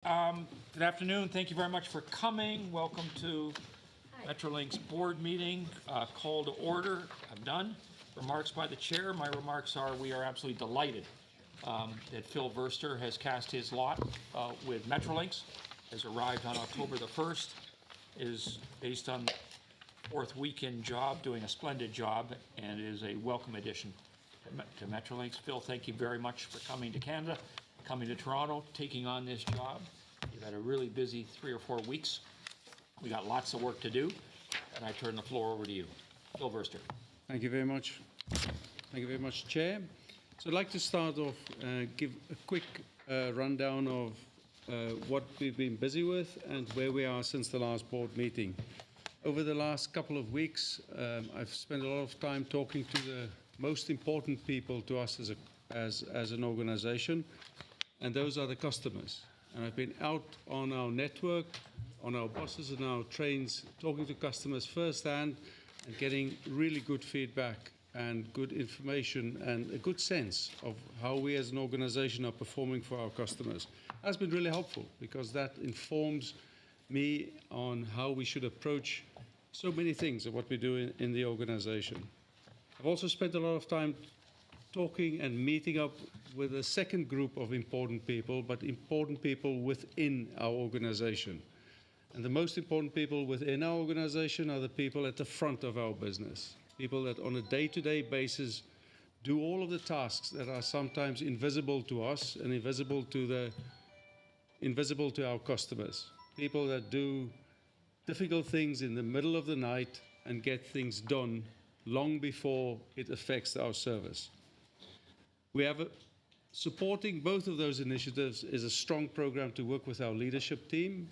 Good afternoon. Thank you very much for coming. Welcome to Metrolinx board meeting. Call to order. I'm done. Remarks by the chair. My remarks are we are absolutely delighted that Phil Verster has cast his lot with Metrolinx, has arrived on October the 1st, is based on fourth weekend job, doing a splendid job, and is a welcome addition to Metrolinx. Phil, thank you very much for coming to Canada, coming to Toronto, taking on this job. You've had a really busy 3 or 4 weeks. We got lots of work to do, and I turn the floor over to you. Phil Verster. Thank you very much. Thank you very much, Chair. So I'd like to start off, give a quick rundown of what we've been busy with and where we are since the last board meeting. Over the last couple of weeks, I've spent a lot of time talking to the most important people to us as an organization, and those are the customers. And I've been out on our network, on our buses and our trains, talking to customers firsthand and getting really good feedback and good information and a good sense of how we as an organization are performing for our customers. That's been really helpful because that informs me on how we should approach so many things of what we do in the organization. I've also spent a lot of time talking and meeting up with a second group of important people, but important people within our organization. And the most important people within our organization are the people at the front of our business, people that on a day-to-day basis do all of the tasks that are sometimes invisible to us and invisible to our customers, people that do difficult things in the middle of the night and get things done long before it affects our service. We have supporting both of those initiatives is a strong program to work with our leadership team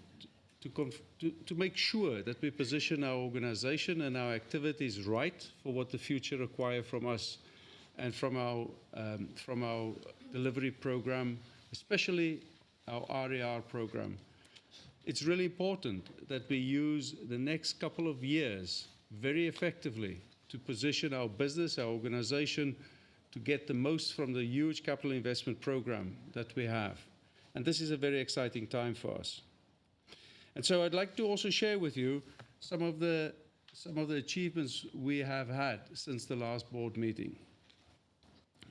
to make sure that we position our organization and our activities right for what the future requires from us and from our delivery program, especially our RER program. It's really important that we use the next couple of years very effectively to position our business, our organization, to get the most from the huge capital investment program that we have. And this is a very exciting time for us. And so I'd like to also share with you some of the achievements we have had since the last board meeting.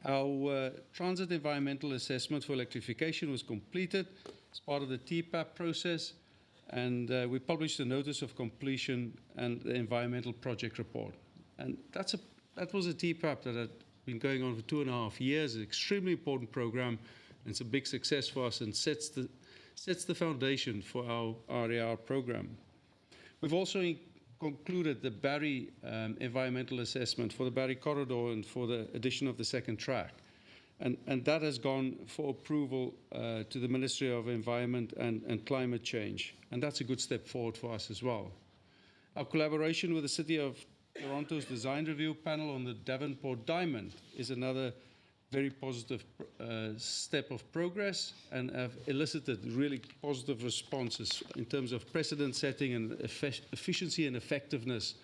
Our transit environmental assessment for electrification was completed as part of the TPAP process, and we published a notice of completion and the environmental project report. And that was a TPAP that had been going on for 2.5 years, an extremely important program, and it's a big success for us and sets the foundation for our RER program. We've also concluded the Barrie environmental assessment for the Barrie corridor and for the addition of the second track. And that has gone for approval to the Ministry of Environment and Climate Change. And that's a good step forward for us as well. Our collaboration with the City of Toronto's design review panel on the Davenport Diamond is another very positive step of progress and have elicited really positive responses in terms of precedent setting and efficiency and effectiveness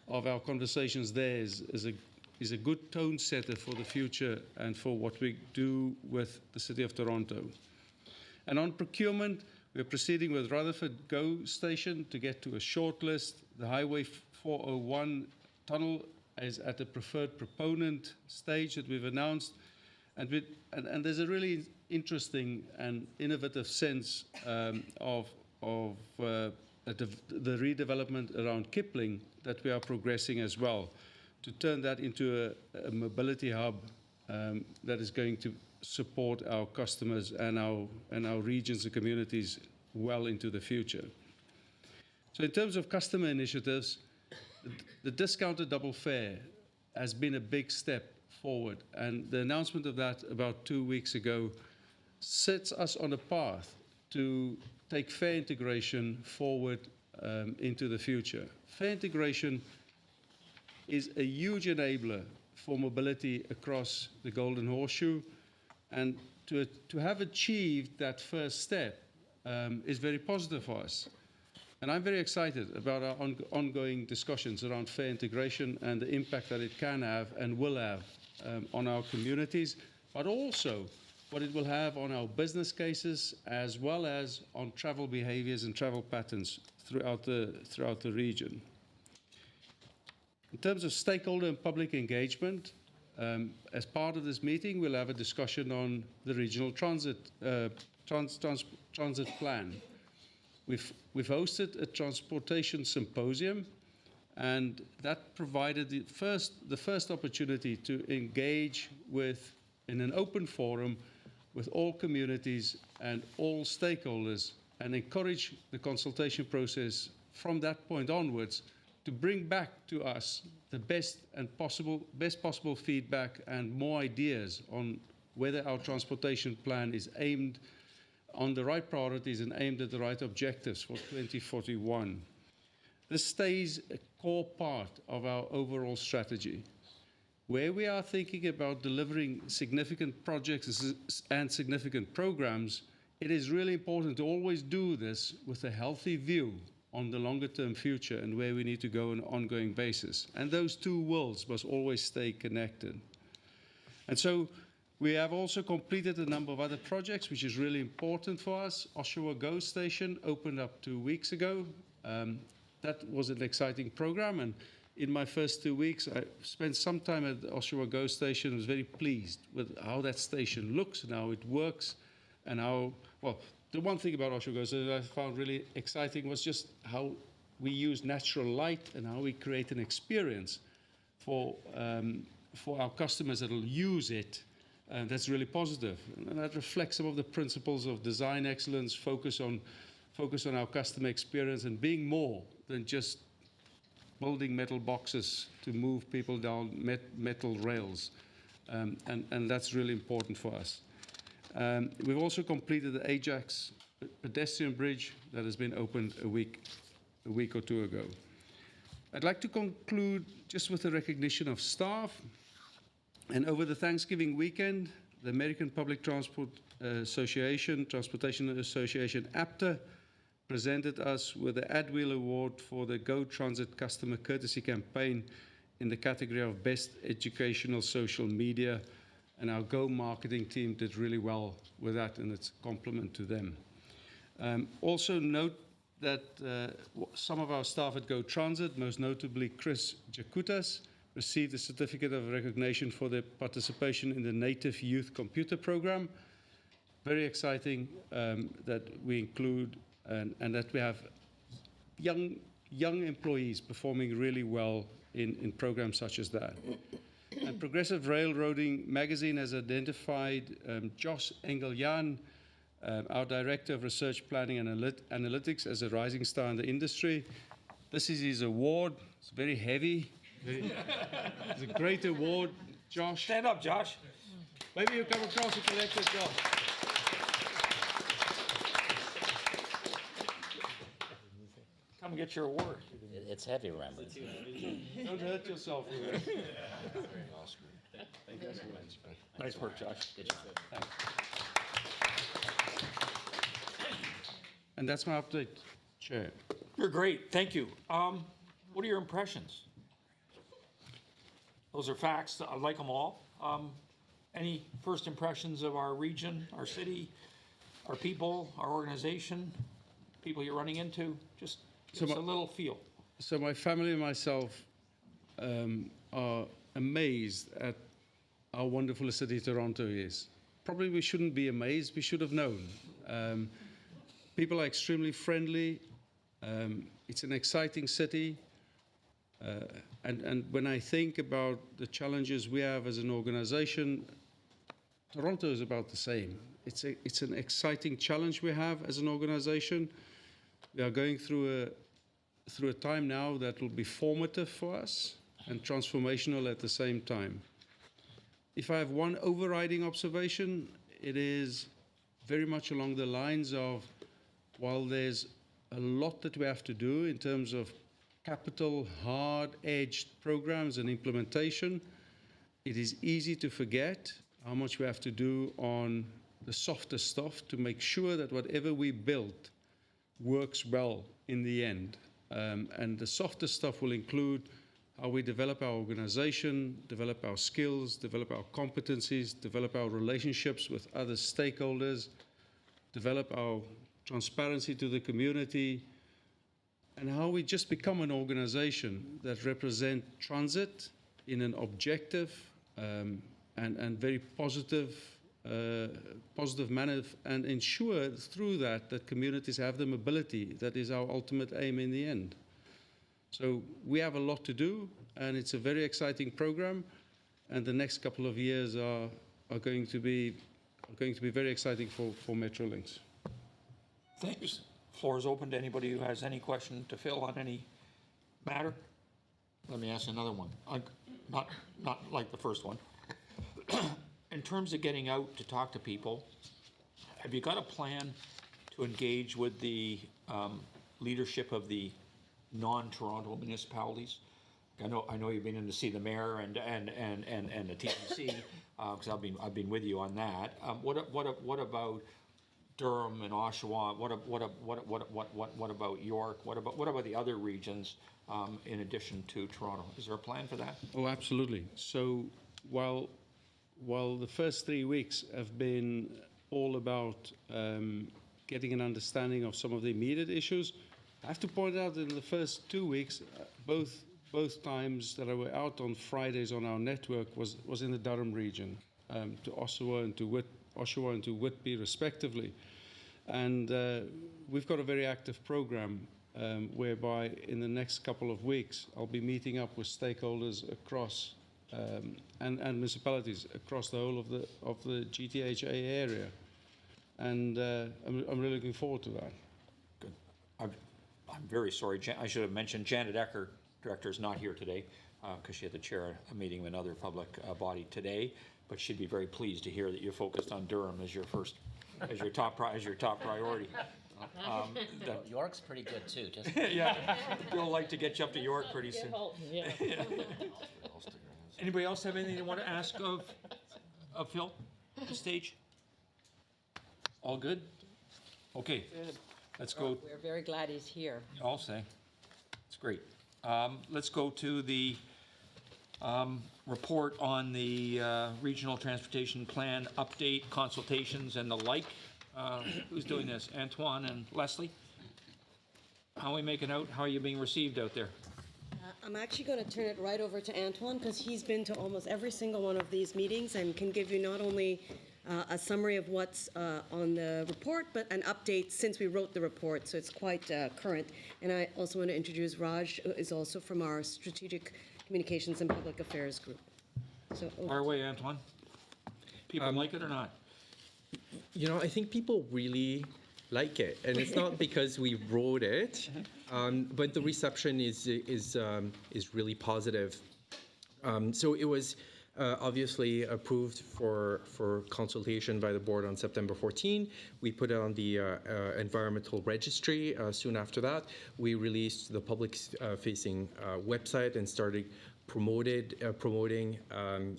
of our conversations there is a good tone setter for the future and for what we do with the City of Toronto. And on procurement, we're proceeding with Rutherford GO station to get to a short list. The Highway 401 tunnel is at the preferred proponent stage that we've announced. And there's a really interesting and innovative sense of the redevelopment around Kipling that we are progressing as well, to turn that into a mobility hub that is going to support our customers and our regions and communities well into the future. So in terms of customer initiatives, the discounted double fare has been a big step forward, and the announcement of that about 2 weeks ago sets us on a path to take fare integration forward into the future. Fare integration is a huge enabler for mobility across the Golden Horseshoe, and to have achieved that first step is very positive for us. And I'm very excited about our ongoing discussions around fare integration and the impact that it can have and will have on our communities, but also what it will have on our business cases, as well as on travel behaviors and travel patterns throughout the region. In terms of stakeholder and public engagement, as part of this meeting, we'll have a discussion on the regional transit plan. We've hosted a transportation symposium, and that provided the first opportunity to engage in an open forum with all communities and all stakeholders, and encourage the consultation process from that point onwards to bring back to us the best possible feedback and more ideas on whether our transportation plan is aimed on the right priorities and aimed at the right objectives for 2041. This stays a core part of our overall strategy. Where we are thinking about delivering significant projects and significant programs, it is really important to always do this with a healthy view on the longer-term future and where we need to go on an ongoing basis. And those two worlds must always stay connected. And so we have also completed a number of other projects, which is really important for us. Oshawa Go Station opened up 2 weeks ago. That was an exciting program, and in my first 2 weeks, I spent some time at the Oshawa Go Station. I was very pleased with how that station looks and how it works, and how, well, the one thing about Oshawa Go Station that I found really exciting was just how we use natural light and how we create an experience for our customers that will use it. That's really positive. And that reflects some of the principles of design excellence, focus on our customer experience, and being more than just building metal boxes to move people down metal rails. And that's really important for us. We've also completed the Ajax pedestrian bridge that has been opened a week or two ago. I'd like to conclude just with a recognition of staff. And over the Thanksgiving weekend, the American Public Transportation Association, APTA, presented us with the Adwheel Award for the Go Transit Customer Courtesy Campaign in the category of Best Educational Social Media. And our Go marketing team did really well with that, and it's a compliment to them. Also note that some of our staff at Go Transit, most notably Chris Jakutas, received a certificate of recognition for their participation in the Native Youth Computer Program. Very exciting that we include and that we have young employees performing really well in programs such as that. And Progressive Railroading magazine has identified Josh Engeljan, our Director of Research Planning and Analytics, as a rising star in the industry. This is his award. It's very heavy. It's a great award, Josh. Stand up, Josh. Maybe you come across and collect it, Josh. Come get your award. It's heavy, remember. Don't hurt yourself with it. Thank you so much. Nice work, Josh. Good job. Thanks. And that's my update, Chair. You're great. Thank you. What are your impressions? Those are facts. I like them all. Any first impressions of our region, our city, our people, our organization, people you're running into? Just give us a little feel. So my family and myself are amazed at how wonderful a city Toronto is. Probably we shouldn't be amazed. We should have known. People are extremely friendly. It's an exciting city. And when I think about the challenges we have as an organization, Toronto is about the same. It's an exciting challenge we have as an organization. We are going through a time now that will be formative for us and transformational at the same time. If I have one overriding observation, it is very much along the lines of, while there's a lot that we have to do in terms of capital, hard-edged programs and implementation, it is easy to forget how much we have to do on the softer stuff to make sure that whatever we build works well in the end. And the softer stuff will include how we develop our organization, develop our skills, develop our competencies, develop our relationships with other stakeholders, develop our transparency to the community, and how we just become an organization that represent transit in an objective and very positive manner, and ensure through that communities have the mobility. That is our ultimate aim in the end. So we have a lot to do, and it's a very exciting program, and the next couple of years are going to be very exciting for Metrolinx. Thanks. Floor is open to anybody who has any question to Phil on any matter. Let me ask another one, not like the first one. In terms of getting out to talk to people, have you got a plan to engage with the leadership of the non-Toronto municipalities? I know you've been in to see the mayor and the TTC because I've been with you on that. What about Durham and Oshawa? What about York? What about the other regions in addition to Toronto? Is there a plan for that? Oh, absolutely. So while the first 3 weeks have been all about getting an understanding of some of the immediate issues, I have to point out that in the first 2 weeks, both times that I were out on Fridays on our network was in the Durham region, to Oshawa and to Whitby respectively. And we've got a very active program whereby in the next couple of weeks I'll be meeting up with stakeholders across and municipalities across the whole of the GTHA area, and I'm really looking forward to that. Good. I'm very sorry. I should have mentioned Janet Ecker, director, is not here today because she had to chair a meeting of another public body today. But she'd be very pleased to hear that you focused on Durham as your top priority. York's pretty good too. Just Yeah, Bill would like to get you up to York pretty soon. Yeah. Anybody else have anything they want to ask of Phil at this stage? All good? Okay, Good. let's go. We're very glad he's here. I'll say. It's great. Let's go to the report on the regional transportation plan update, consultations, and the like. Who's doing this? Antoine and Leslie? How are we making out? How are you being received out there? I'm actually going to turn it right over to Antoine because he's been to almost every single one of these meetings and can give you not only a summary of what's on the report, but an update since we wrote the report, so it's quite current. And I also want to introduce Raj, who is also from our Strategic Communications and Public Affairs group. So, Fire away, Antoine. People like it or not? You know, I think people really like it, and it's not because we wrote it, but the reception is really positive. So it was obviously approved for consultation by the board on September 14. We put it on the environmental registry. Soon after that, we released the public-facing website and started promoting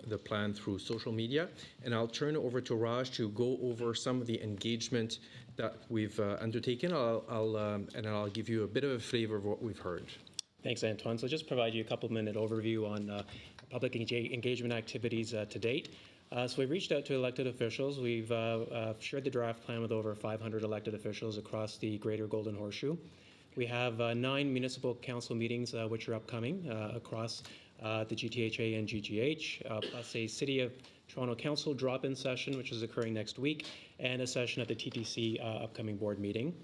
the plan through social media. And I'll turn over to Raj to go over some of the engagement that we've undertaken. I'll give you a bit of a flavor of what we've heard. Thanks, Antoine. So just provide you a couple-minute overview on public engagement activities to date. So we've reached out to elected officials. We've shared the draft plan with over 500 elected officials across the Greater Golden Horseshoe. We have 9 municipal council meetings which are upcoming across the GTHA and GGH, plus a City of Toronto Council drop-in session, which is occurring next week, and a session at the TTC upcoming board meeting.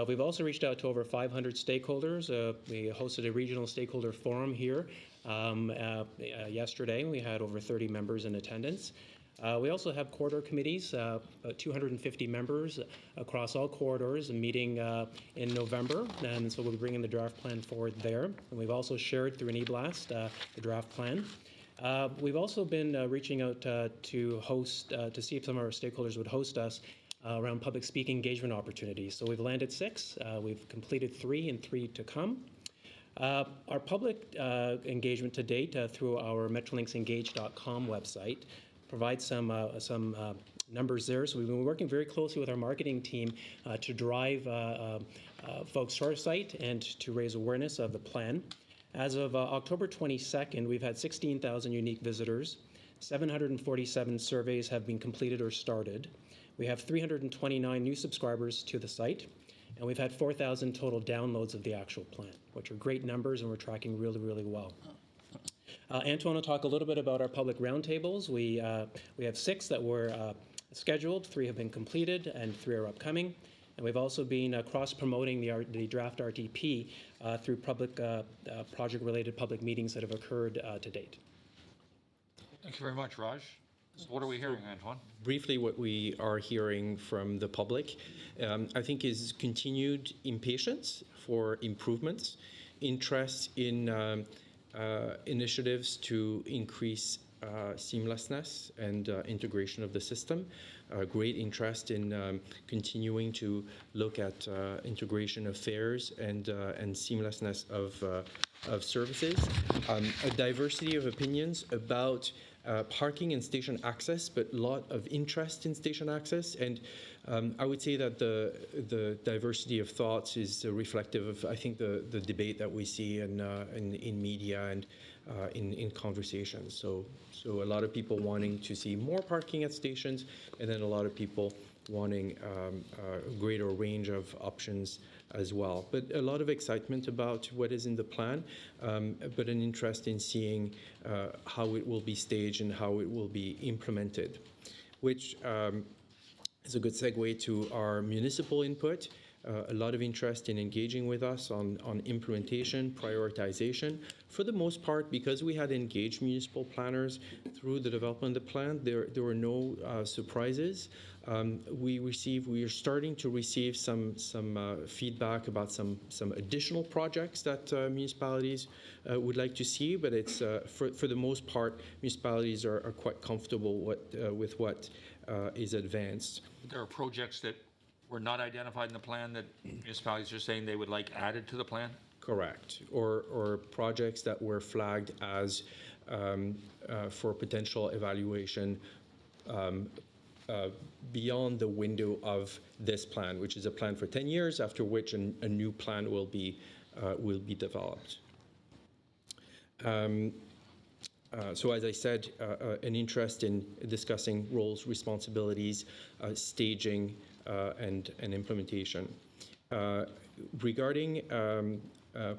We've also reached out to over 500 stakeholders. We hosted a regional stakeholder forum here yesterday. We had over 30 members in attendance. We also have corridor committees, about 250 members across all corridors meeting in November, and so we'll be bringing the draft plan forward there. And we've also shared through an e-blast the draft plan. We've also been reaching out to host, to see if some of our stakeholders would host us around public speaking engagement opportunities. So we've landed 6, we've completed 3 and 3 to come. Our public engagement to date through our metrolinxengage.com website provides some numbers there. So we've been working very closely with our marketing team to drive folks to our site and to raise awareness of the plan. As of October 22nd, we've had 16,000 unique visitors. 747 surveys have been completed or started. We have 329 new subscribers to the site, and we've had 4,000 total downloads of the actual plan, which are great numbers, and we're tracking really, really well. Antoine will talk a little bit about our public roundtables. We have 6 that were scheduled, 3 have been completed, and 3 are upcoming. And we've also been cross-promoting the draft RTP through public project-related public meetings that have occurred to date. Thank you very much, Raj. So what are we hearing, Antoine? Briefly, what we are hearing from the public, I think, is continued impatience for improvements, interest in initiatives to increase seamlessness and integration of the system, great interest in continuing to look at integration of fares and seamlessness of services, a diversity of opinions about parking and station access, but a lot of interest in station access. And I would say that the diversity of thoughts is reflective of, I think, the debate that we see in media and in conversations. So a lot of people wanting to see more parking at stations, and then a lot of people wanting a greater range of options as well. But a lot of excitement about what is in the plan, but an interest in seeing how it will be staged and how it will be implemented, which is a good segue to our municipal input. A lot of interest in engaging with us on implementation, prioritization. For the most part, because we had engaged municipal planners through the development of the plan, there were no surprises. We are starting to receive some feedback about some additional projects that municipalities would like to see, but it's for the most part, municipalities are quite comfortable with what is advanced. There are projects that were not identified in the plan that municipalities are saying they would like added to the plan? Correct. Or projects that were flagged as for potential evaluation beyond the window of this plan, which is a plan for 10 years, after which a new plan will be developed. So as I said, an interest in discussing roles, responsibilities, staging, and implementation. Regarding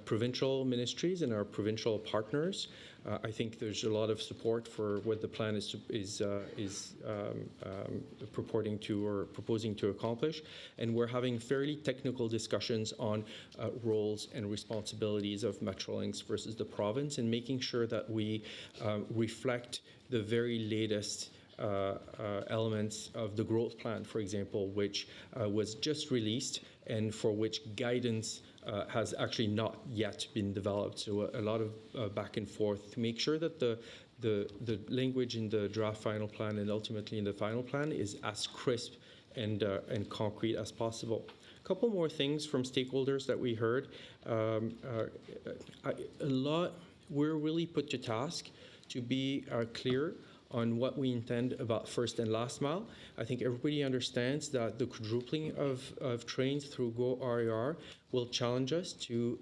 provincial ministries and our provincial partners, I think there's a lot of support for what the plan is purporting to or proposing to accomplish, and we're having fairly technical discussions on roles and responsibilities of Metrolinx versus the province, and making sure that we reflect the very latest elements of the growth plan, for example, which was just released and for which guidance has actually not yet been developed. So a lot of back and forth to make sure that the language in the draft final plan and ultimately in the final plan is as crisp and concrete as possible. A couple more things from stakeholders that we heard. We're really put to task to be clear on what we intend about first and last mile. I think everybody understands that the quadrupling of trains through Go RER will challenge us to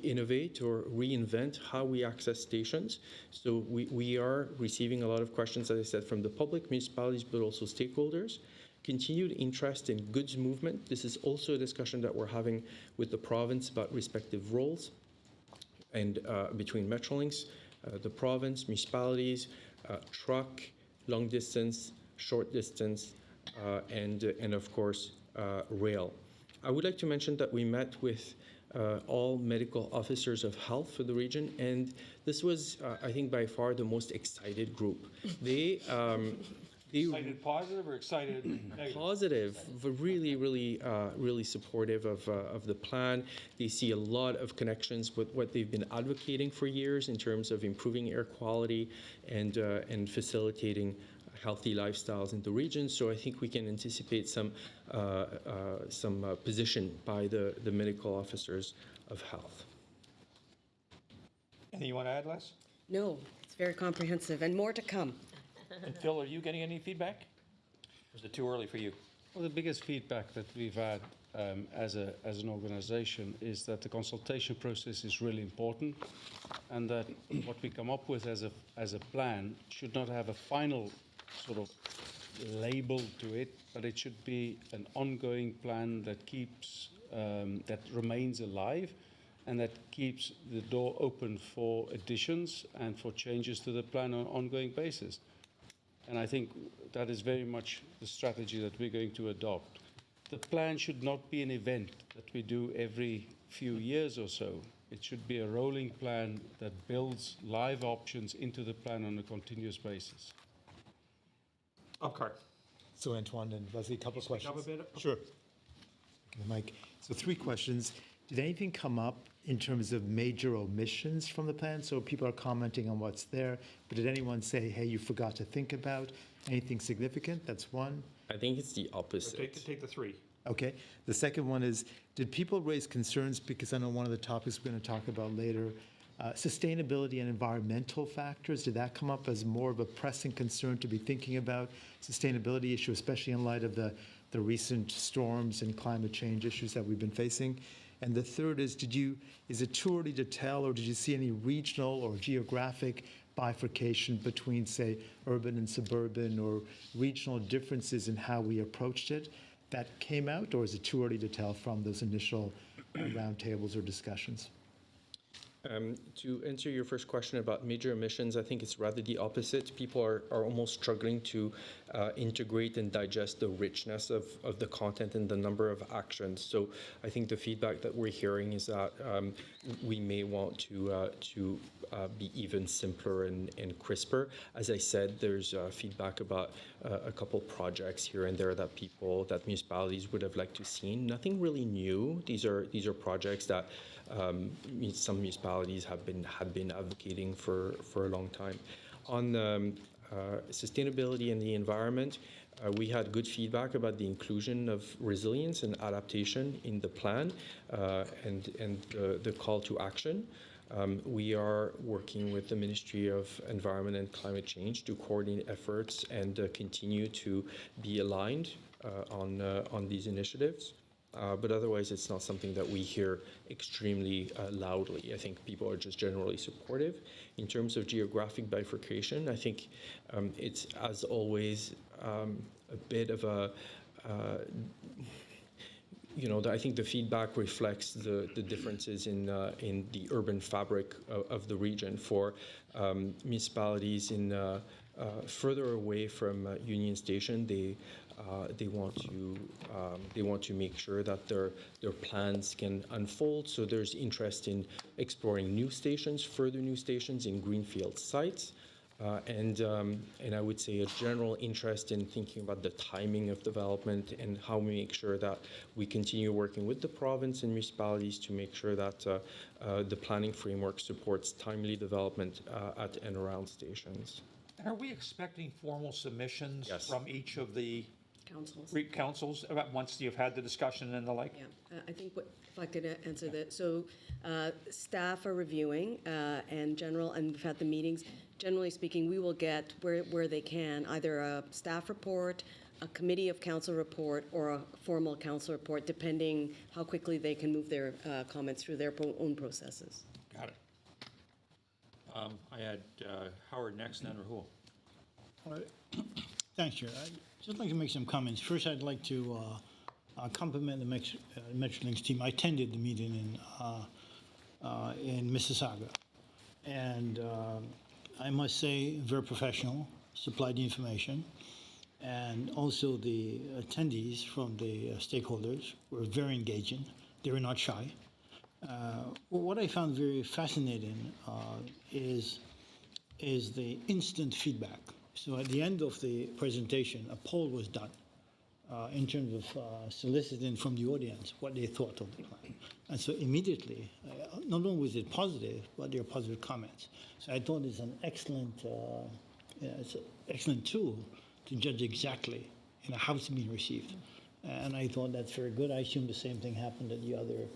innovate or reinvent how we access stations. So we are receiving a lot of questions, as I said, from the public, municipalities, but also stakeholders. Continued interest in goods movement. This is also a discussion that we're having with the province about respective roles and between Metrolinx, the province, municipalities, truck, long distance, short distance, and of course, rail. I would like to mention that we met with all medical officers of health for the region, and this was, I think, by far the most excited group. Excited positive or excited negative? Positive, really supportive of the plan. They see a lot of connections with what they've been advocating for years in terms of improving air quality and facilitating healthy lifestyles in the region. So I think we can anticipate some position by the medical officers of health. Anything you want to add, Les? No, it's very comprehensive, and more to come. And Phil, are you getting any feedback? Or is it too early for you? Well, the biggest feedback that we've had as an organization is that the consultation process is really important, and that what we come up with as a plan should not have a final sort of label to it, but it should be an ongoing plan that keeps that remains alive, and that keeps the door open for additions and for changes to the plan on an ongoing basis. And I think that is very much the strategy that we're going to adopt. The plan should not be an event that we do every few years or so. It should be a rolling plan that builds live options into the plan on a continuous basis. Okay. So Antoine and Leslie, a couple of Speak up questions. a bit? Sure. Give the mic. So 3 questions. Did anything come up in terms of major omissions from the plan? So people are commenting on what's there, but did anyone say, hey, you forgot to think about anything significant? That's one. I think it's the opposite. Take the 3. Okay. The second one is, did people raise concerns, because I know one of the topics we're going to talk about later, sustainability and environmental factors, did that come up as more of a pressing concern to be thinking about sustainability issue, especially in light of the recent storms and climate change issues that we've been facing? And the third is, is it too early to tell, or did you see any regional or geographic bifurcation between, say, urban and suburban, or regional differences in how we approached it that came out, or is it too early to tell from those initial roundtables or discussions? To answer your first question about major emissions, I think it's rather the opposite. People are almost struggling to integrate and digest the richness of the content and the number of actions. So I think the feedback that we're hearing is that we may want to be even simpler and crisper. As I said, there's feedback about a couple projects here and there that municipalities would have liked to see. Nothing really new. These are projects that some municipalities had been advocating for a long time. On sustainability and the environment, we had good feedback about the inclusion of resilience and adaptation in the plan and the call to action. We are working with the Ministry of Environment and Climate Change to coordinate efforts and continue to be aligned on these initiatives. But otherwise, it's not something that we hear extremely loudly. I think people are just generally supportive. In terms of geographic bifurcation, I think it's, as always, a bit of a, I think the feedback reflects the differences in the urban fabric of the region. For municipalities further away from Union Station, they want to make sure that their plans can unfold. So there's interest in exploring further new stations in greenfield sites, and I would say a general interest in thinking about the timing of development and how we make sure that we continue working with the province and municipalities to make sure that the planning framework supports timely development at and around stations. And are we expecting formal submissions Yes. from each of the Councils. about once you've had the discussion and the like? Yeah, I think if I could answer that. So staff are reviewing and we've had the meetings. Generally speaking, we will get where they can, either a staff report, a committee of council report, or a formal council report, depending how quickly they can move their comments through their own processes. Got it. I had Howard next, and then Rahul. All right. Thanks, Chair. I'd just like to make some comments. First, I'd like to compliment the Metrolinx team. I attended the meeting in Mississauga, and I must say, very professional, supplied the information, and also the attendees from the stakeholders were very engaging. They were not shy. What I found very fascinating is the instant feedback. So at the end of the presentation, a poll was done in terms of soliciting from the audience what they thought of the plan. And so immediately, not only was it positive, but there were positive comments. So I thought it's an excellent tool to judge exactly how it's being received. And I thought that's very good. I assume the same thing happened at the other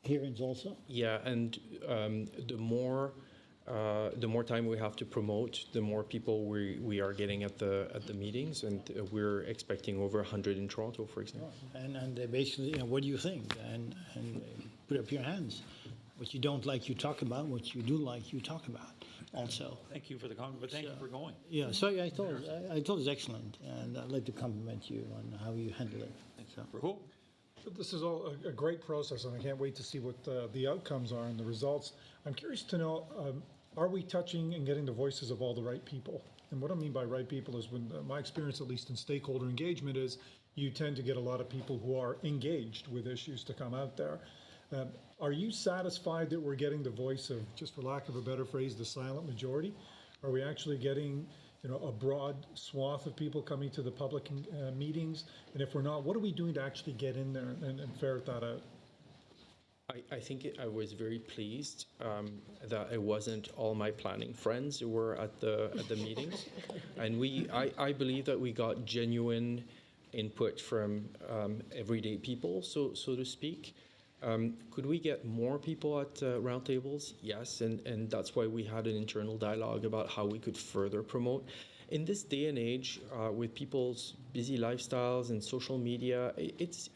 hearings also. Yeah, and the more the more time we have to promote, the more people we are getting at the meetings, and we're expecting over 100 in Toronto, for example. And they basically, what do you think? And put up your hands. What you don't like, you talk about. What you do like, you talk about also. Thank you for the comment, but thank you for going. Yeah, so I thought it was excellent, and I'd like to compliment you on how you handle it. So. Rahul? This is all a great process, and I can't wait to see what the outcomes are and the results. I'm curious to know, are we touching and getting the voices of all the right people? And what I mean by right people is when my experience, at least in stakeholder engagement, is you tend to get a lot of people who are engaged with issues to come out there. Are you satisfied that we're getting the voice of, just for lack of a better phrase, the silent majority? Are we actually getting a broad swath of people coming to the public meetings? And if we're not, what are we doing to actually get in there and ferret that out? I think I was very pleased that it wasn't all my planning friends who were at the meetings, and I believe that we got genuine input from everyday people, so to speak. Could we get more people at roundtables? Yes, and that's why we had an internal dialogue about how we could further promote. In this day and age, with people's busy lifestyles and social media, it's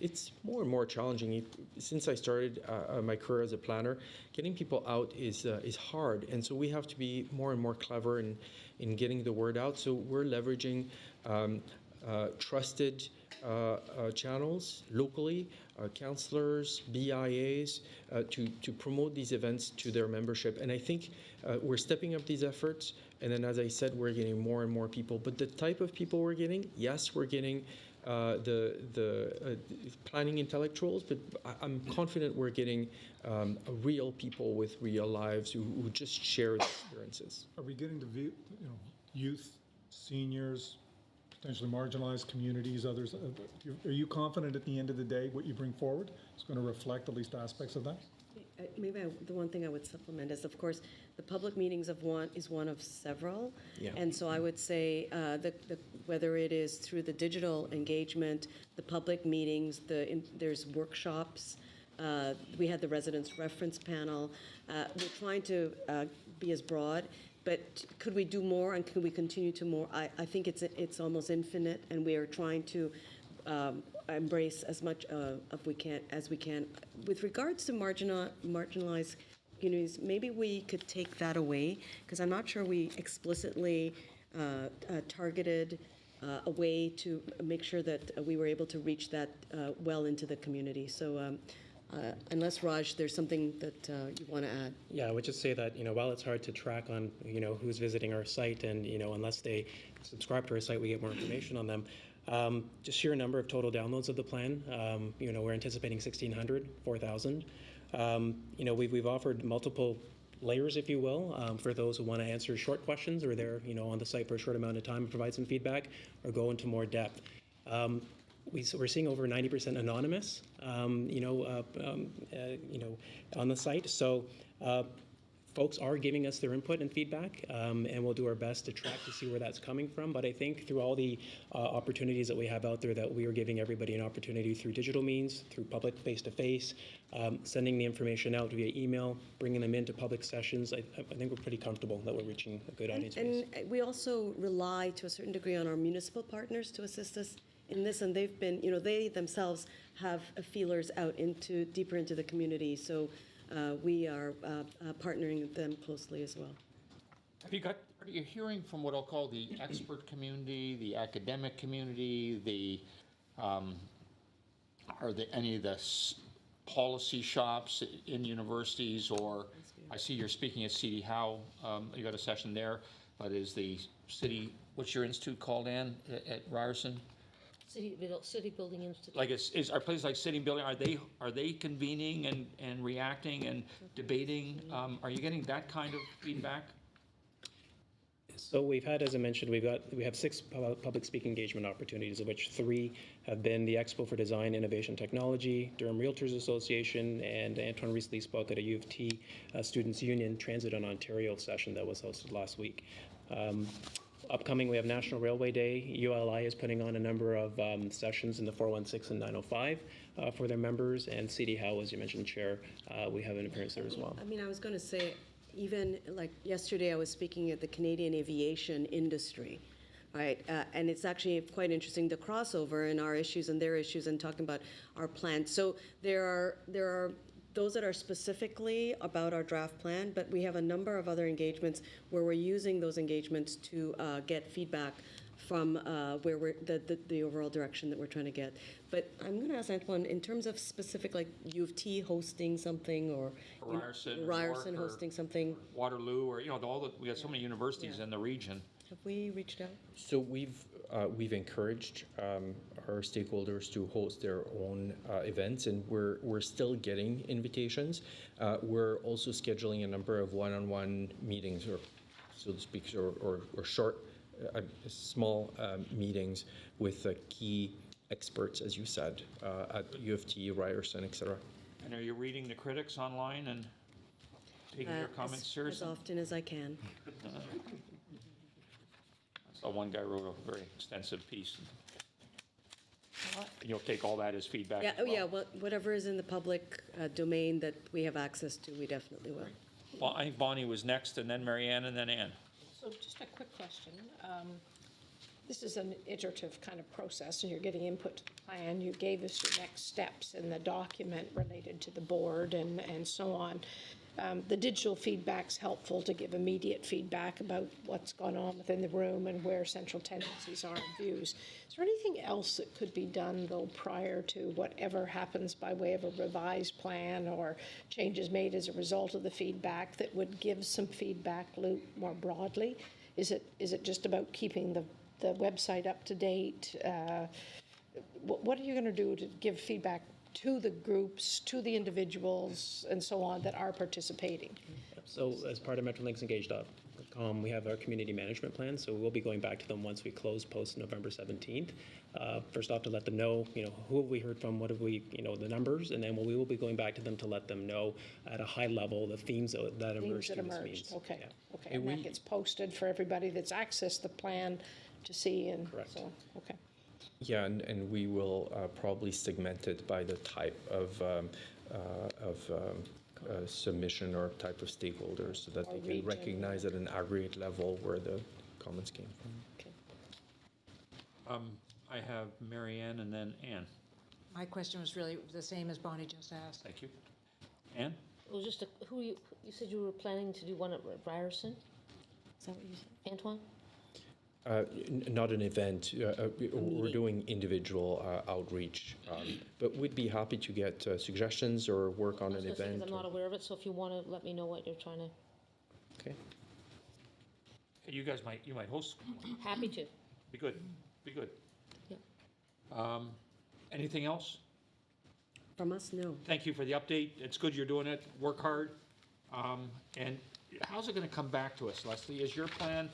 more and more challenging. Since I started my career as a planner, getting people out is hard, and so we have to be more and more clever in getting the word out. So we're leveraging trusted channels locally, councillors, BIAs, to promote these events to their membership. And I think we're stepping up these efforts. And then, as I said, we're getting more and more people. But the type of people we're getting, yes, we're getting the planning intellectuals, but I'm confident we're getting real people with real lives who just share the experiences. Are we getting the youth, seniors, potentially marginalized communities, others? Are you confident at the end of the day what you bring forward is going to reflect at least aspects of that? Maybe the one thing I would supplement is, of course, the public meetings is one of several. Yeah. And so I would say whether it is through the digital engagement, the public meetings, there's workshops, we had the residents reference panel. We're trying to be as broad, but could we do more and could we continue to more? I think it's almost infinite, and we are trying to embrace as much as we can. With regards to marginalized communities, maybe we could take that away, because I'm not sure we explicitly targeted a way to make sure that we were able to reach that well into the community. So unless, Raj, there's something that you want to add. Yeah, I would just say that, while it's hard to track on, who's visiting our site, and, unless they subscribe to our site, we get more information on them. Just sheer number of total downloads of the plan, we're anticipating 1,600, 4,000. We've offered multiple layers, if you will, for those who want to answer short questions, or they're, on the site for a short amount of time and provide some feedback, or go into more depth. We're seeing over 90% anonymous, on the site. So folks are giving us their input and feedback, and we'll do our best to track to see where that's coming from. But I think through all the opportunities that we have out there, that we are giving everybody an opportunity through digital means, through public face-to-face, sending the information out via email, bringing them into public sessions. I think we're pretty comfortable that we're reaching a good audience base. And we also rely to a certain degree on our municipal partners to assist us in this, and they've been, they themselves have feelers out deeper into the community. So we are partnering with them closely as well. Are you hearing from what I'll call the expert community, the academic community, are there any of the policy shops in universities, or I see you're speaking at CD Howe, you got a session there, but is the city, what's your institute called, Ann, at Ryerson? City Building Institute. Like are places like City Building, are they convening and reacting and debating? Are you getting that kind of feedback? So we've had, as I mentioned, we have 6 public speaking engagement opportunities, of which 3 have been the Expo for Design, Innovation, Technology, Durham Realtors Association, and Antoine recently spoke at a U of T Students Union Transit on Ontario session that was hosted last week. Upcoming, we have National Railway Day. ULI is putting on a number of sessions in the 416 and 905 for their members, and CD Howe, as you mentioned, Chair, we have an appearance there as well. I mean, I was going to say, even like yesterday, I was speaking at the Canadian aviation industry, right? And it's actually quite interesting, the crossover in our issues and their issues and talking about our plan. So there are those that are specifically about our draft plan, but we have a number of other engagements where we're using those engagements to get feedback from where we're, the overall direction that we're trying to get. But I'm going to ask Antoine, in terms of specific, like U of T hosting something, or Ryerson, or Ryerson York, or hosting something, Waterloo, or, we got so many universities in the region. have we reached out? So we've encouraged our stakeholders to host their own events, and we're still getting invitations. We're also scheduling a number of one-on-one meetings, or so to speak, or short, small meetings with key experts, as you said, at U of T, Ryerson, etc. And are you reading the critics online and taking their comments seriously? As often as I can. I saw one guy wrote a very extensive piece. And you'll take all that as feedback Yeah, as well? oh yeah, whatever is in the public domain that we have access to, we definitely will. Well, I think Bonnie was next, and then Marianne, and then Ann. So just a quick question. This is an iterative kind of process, and you're getting input to the plan. You gave us your next steps in the document related to the board and so on. The digital feedback's helpful to give immediate feedback about what's gone on within the room and where central tendencies are and views. Is there anything else that could be done, though, prior to whatever happens by way of a revised plan or changes made as a result of the feedback that would give some feedback loop more broadly? Is it just about keeping the website up to date? What are you going to do to give feedback to the groups, to the individuals, and so on that are participating? So as part of Metrolinx Engage.com, we have our community management plan, so we'll be going back to them once we close post November 17th. First off, to let them know, who have we heard from, what have we, the numbers, and then we will be going back to them to let them know at a high level the themes that emerged through this meeting. Okay, Yeah. okay, and that gets posted for everybody that's accessed the plan to see, and Correct. so, okay. Yeah, and we will probably segment it by the type of submission or type of stakeholders, so that Or they can region. recognize at an aggregate level where the comments came from. Okay. I have Marianne and then Ann. My question was really the same as Bonnie just asked. Thank you. Ann? Well, just you said you were planning to do one at Ryerson? Is that what you said? Antoine? Not an event. We're doing individual outreach, but we'd be happy to get suggestions or work on an event. I'm not aware of it, so if you want to let me know what you're trying to. Okay. You guys might host. Happy to. Be good. Be good. Yeah. Anything else? From us, no. Thank you for the update. It's good you're doing it. Work hard. And how's it going to come back to us, Leslie? Is your plan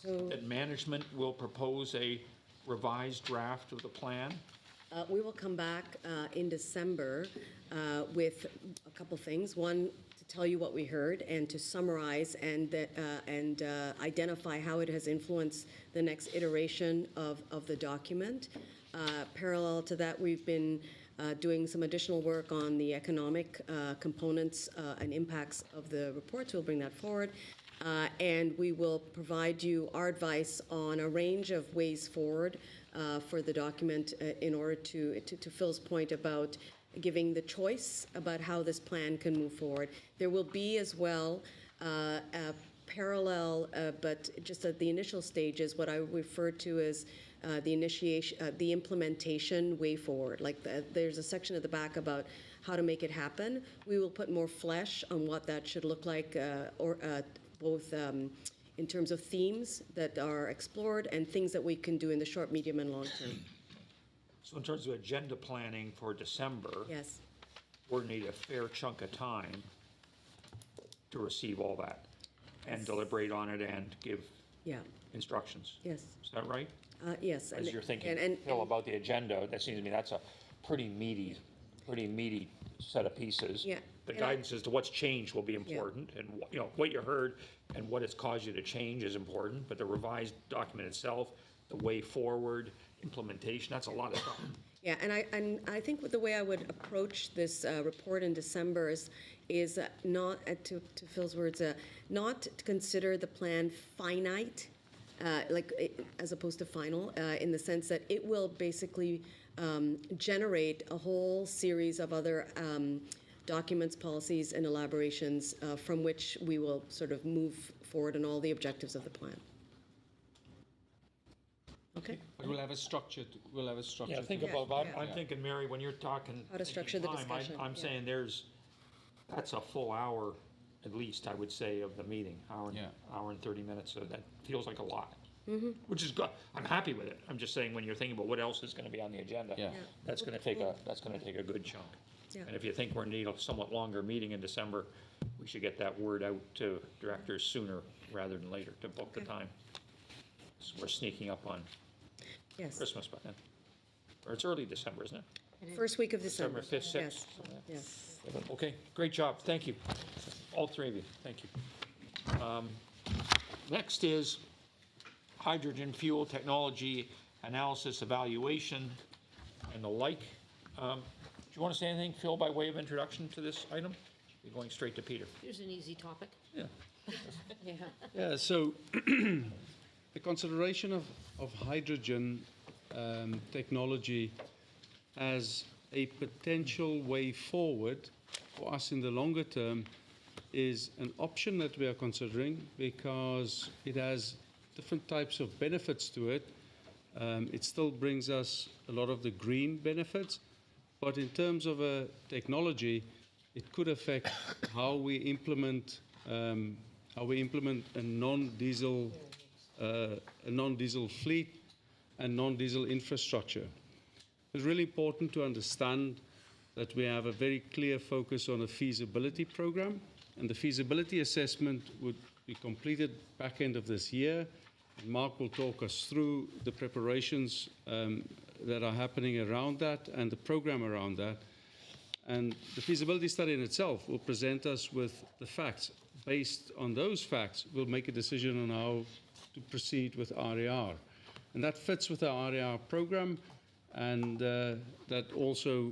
that management will propose a revised draft of the plan? We will come back in December with a couple things. One, to tell you what we heard and to summarize and identify how it has influenced the next iteration of the document. Parallel to that, we've been doing some additional work on the economic components and impacts of the report, so we'll bring that forward. And we will provide you our advice on a range of ways forward for the document in order to Phil's point about giving the choice about how this plan can move forward. There will be as well a parallel, but just at the initial stages, what I refer to as the implementation way forward. Like there's a section at the back about how to make it happen. We will put more flesh on what that should look like, both in terms of themes that are explored and things that we can do in the short, medium, and long term. So in terms of agenda planning for December, Yes. we're going to need a fair chunk of time to receive all that and deliberate on it and give Yeah. instructions. Yes. Is that right? Yes. As you're thinking, Phil, about the agenda, that seems to me that's a pretty meaty set of pieces. Yeah. The And I- guidance as to what's changed will be important, and what you heard and what has caused you to change is important. But the revised document itself, the way forward, implementation, that's a lot of stuff. Yeah, and I think the way I would approach this report in December is not, to Phil's words, not to consider the plan finite, as opposed to final, in the sense that it will basically generate a whole series of other documents, policies, and elaborations from which we will sort of move forward on all the objectives of the plan. Okay. But we'll have a structure. Yeah, think Yeah, about, yeah. I'm thinking, Mary, when you're talking. How to structure the time, discussion, I'm yeah. saying that's a full hour, at least, I would say, of the meeting, hour and 30 minutes, so that feels like a lot. Which is good, I'm happy with it, I'm just saying, when you're thinking about what else is gonna be on the agenda. Yeah. That's gonna take a good chunk. Yeah. And if you think we're in need of a somewhat longer meeting in December, we should get that word out to directors sooner rather than later to book the time. So we're sneaking up on Yes. Christmas by then. Or it's early December, isn't it? First week of December. December 5th, 6th. Yes. Okay, great job, thank you. All three of you, thank you. Next is hydrogen fuel technology analysis evaluation and the like. Do you want to say anything, Phil, by way of introduction to this item? You're going straight to Peter. Here's an easy topic. Yeah. Yeah. Yeah, so the consideration of hydrogen technology as a potential way forward for us in the longer term is an option that we are considering because it has different types of benefits to it. It still brings us a lot of the green benefits, but in terms of a technology, it could affect how we implement a non-diesel fleet and non-diesel infrastructure. It's really important to understand that we have a very clear focus on a feasibility program, and the feasibility assessment would be completed back end of this year. And Mark will talk us through the preparations that are happening around that and the program around that. And the feasibility study in itself will present us with the facts. Based on those facts, we'll make a decision on how to proceed with RER. And that fits with our RER program, and that also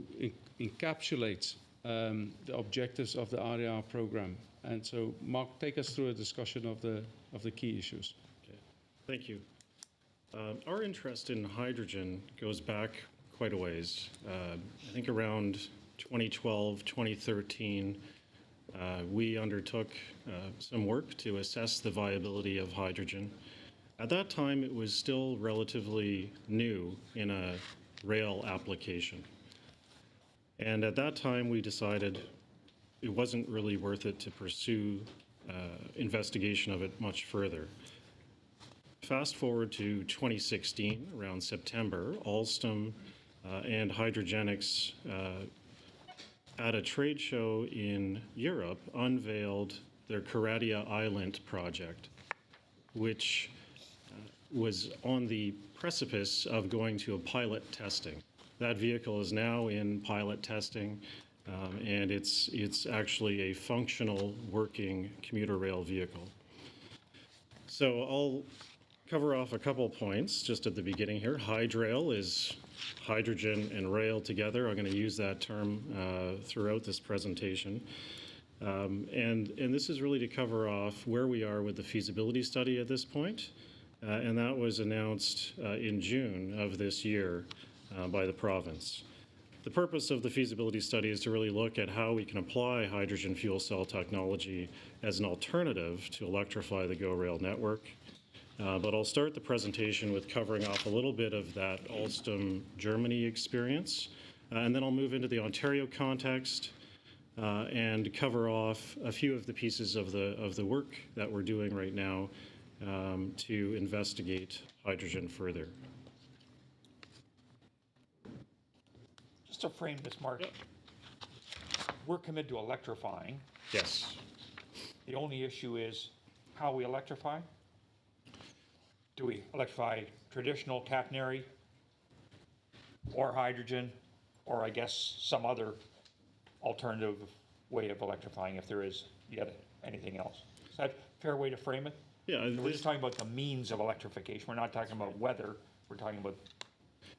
encapsulates the objectives of the RER program. And so, Mark, take us through a discussion of the key issues. Okay. Thank you. Our interest in hydrogen goes back quite a ways. I think around 2012, 2013, we undertook some work to assess the viability of hydrogen. At that time, it was still relatively new in a rail application. And at that time, we decided it wasn't really worth it to pursue investigation of it much further. Fast forward to 2016, around September, Alstom and Hydrogenics at a trade show in Europe unveiled their Karadia Island project, which was on the precipice of going to a pilot testing. That vehicle is now in pilot testing, and it's actually a functional, working commuter rail vehicle. So I'll cover off a couple points just at the beginning here. Hydrail is hydrogen and rail together. I'm going to use that term throughout this presentation. And this is really to cover off where we are with the feasibility study at this point. And that was announced in June of this year by the province. The purpose of the feasibility study is to really look at how we can apply hydrogen fuel cell technology as an alternative to electrify the GO Rail network. But I'll start the presentation with covering off a little bit of that Alstom Germany experience, and then I'll move into the Ontario context and cover off a few of the pieces of the work that we're doing right now to investigate hydrogen further. Just to frame this, Mark, we're committed to electrifying. Yes. The only issue is how we electrify. Do we electrify traditional catenary or hydrogen, or I guess some other alternative way of electrifying if there is yet anything else? Is that a fair way to frame it? Yeah. We're just talking about the means of electrification. We're not talking about whether, we're talking about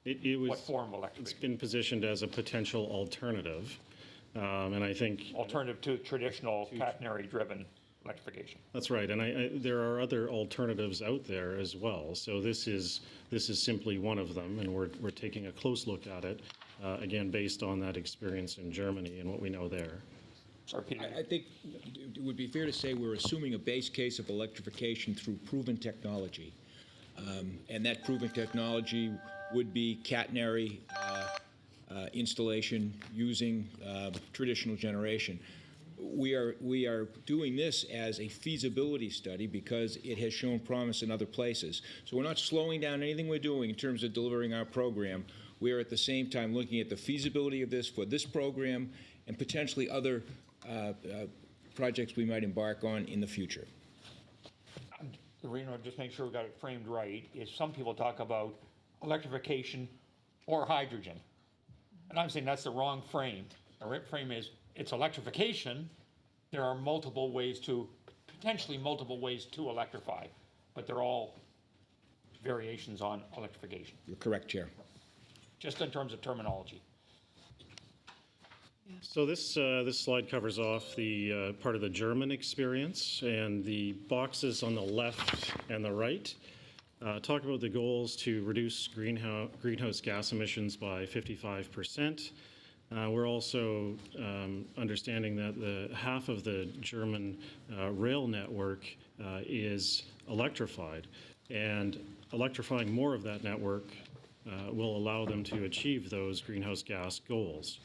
What form of It's electrification? been positioned as a potential alternative, and I think Alternative to traditional catenary-driven electrification. that's right. And there are other alternatives out there as well. So this is simply one of them, and we're taking a close look at it, again, based on that experience in Germany and what we know there. Sorry, Peter. I think it would be fair to say we're assuming a base case of electrification through proven technology. And that proven technology would be catenary installation using traditional generation. We are doing this as a feasibility study because it has shown promise in other places. So we're not slowing down anything we're doing in terms of delivering our program. We are at the same time looking at the feasibility of this for this program and potentially other projects we might embark on in the future. Reno, just make sure we got it framed right, is some people talk about electrification or hydrogen. And I'm saying that's the wrong frame. The right frame is, it's electrification. There are multiple ways to, potentially multiple ways to electrify, but they're all variations on electrification, You're correct, Chair. just in terms of terminology. So this slide covers off the part of the German experience, and the boxes on the left and the right talk about the goals to reduce greenhouse gas emissions by 55%. We're also understanding that the half of the German rail network is electrified, and electrifying more of that network will allow them to achieve those greenhouse gas goals.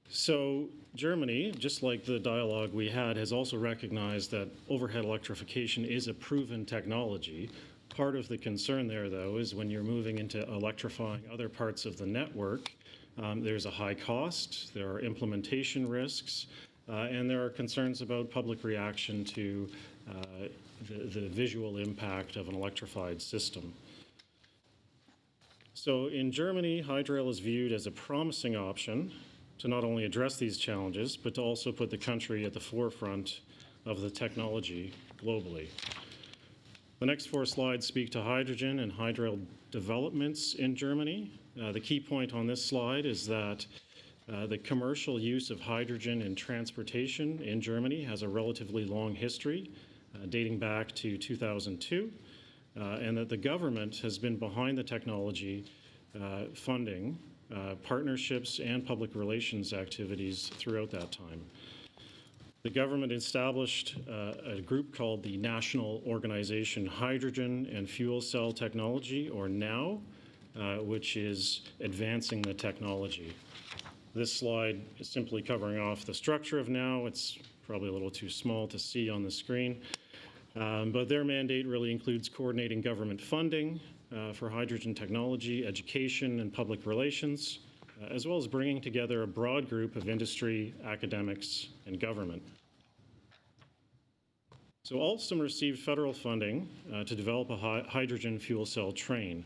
So Germany, just like the dialogue we had, has also recognized that overhead electrification is a proven technology. Part of the concern there, though, is when you're moving into electrifying other parts of the network, there's a high cost, there are implementation risks, and there are concerns about public reaction to the visual impact of an electrified system. So in Germany, Hydrail is viewed as a promising option to not only address these challenges, but to also put the country at the forefront of the technology globally. The next 4 slides speak to hydrogen and Hydrail developments in Germany. The key point on this slide is that the commercial use of hydrogen in transportation in Germany has a relatively long history, dating back to 2002, and that the government has been behind the technology funding partnerships and public relations activities throughout that time. The government established a group called the National Organization Hydrogen and Fuel Cell Technology, or NOW, which is advancing the technology. This slide is simply covering off the structure of NOW. It's probably a little too small to see on the screen, but their mandate really includes coordinating government funding for hydrogen technology, education, and public relations, as well as bringing together a broad group of industry, academics, and government. So Alstom received federal funding to develop a hydrogen fuel cell train.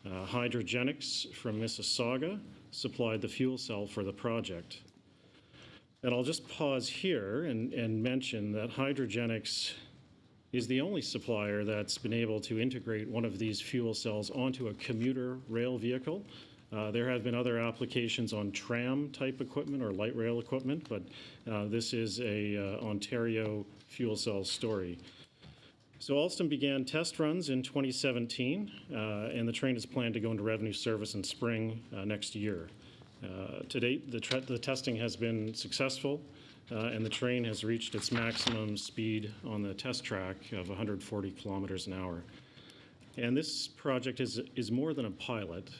Hydrogenics from Mississauga supplied the fuel cell for the project. And I'll just pause here and mention that Hydrogenics is the only supplier that's been able to integrate one of these fuel cells onto a commuter rail vehicle. There have been other applications on tram-type equipment or light rail equipment, but this is a Ontario fuel cell story. So Alstom began test runs in 2017, and the train is planned to go into revenue service in spring next year. To date, the testing has been successful, and the train has reached its maximum speed on the test track of 140 kilometers an hour. And this project is more than a pilot.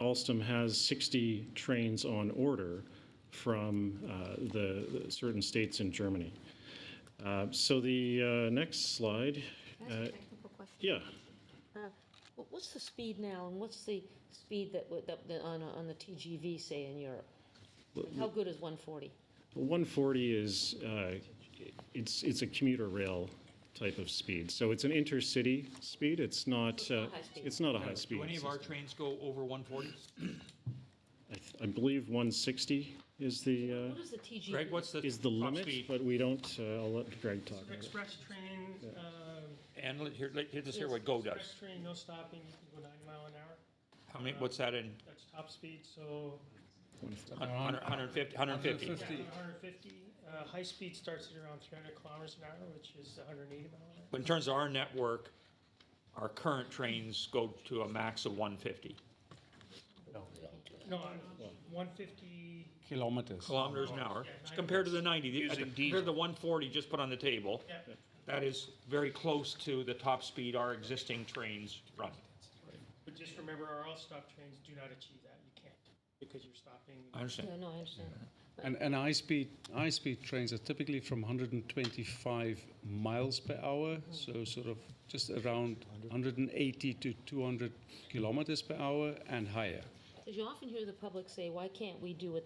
Alstom has 60 trains on order from the certain states in Germany. So the next slide. Can I ask a technical question? Yeah. What's the speed now, and what's the speed that on the TGV, say, in Europe? And how good is 140? 140 is it's a commuter rail type of speed. So it's an intercity speed. It's not it's not a high speed. Do any of our trains go over 140? I believe 160 is the What is the TGV? Greg, what's the is the top limit, speed? but we don't. I'll let Greg talk about it. Express train, And let's hear what GO does. express train, no stopping, you can go 90 miles an hour. How many, what's that in? That's top speed, so 150, 150. 150. High speed starts at around 300 kilometers an hour, which is 180 miles an hour. But in terms of our network, our current trains go to a max of 150 No, 150. kilometers an hour. Compared to the 90, compared to the 140 just put on the table, Yeah. that is very close to the top speed our existing trains run. But just remember, our all-stop trains do not achieve that. You can't, because you're stopping. I understand. No, no, I understand. And high-speed trains are typically from 125 miles per hour, so sort of just around 180 to 200 kilometers per hour and higher. Because you often hear the public say, why can't we do what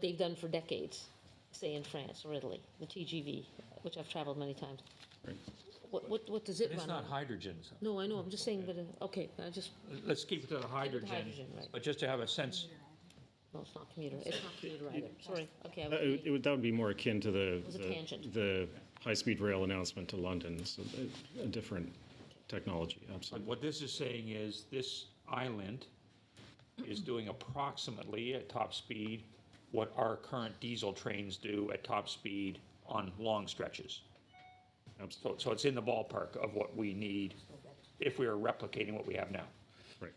they've done for decades, say in France or Italy, the TGV, which I've traveled many times. What does it But run it's not on? hydrogen. So No, I know, I'm just saying, but, okay, I just, let's keep it to the hydrogen. hydrogen, right. But just to have a sense, no, it's not commuter, it's not commuter either, sorry, okay. That would be more akin to was a tangent. the high-speed rail announcement to London, so a different technology, but absolutely. what this is saying is this island is doing approximately at top speed what our current diesel trains do at top speed on long stretches. So it's in the ballpark of what we need if we are replicating what we have now. Right.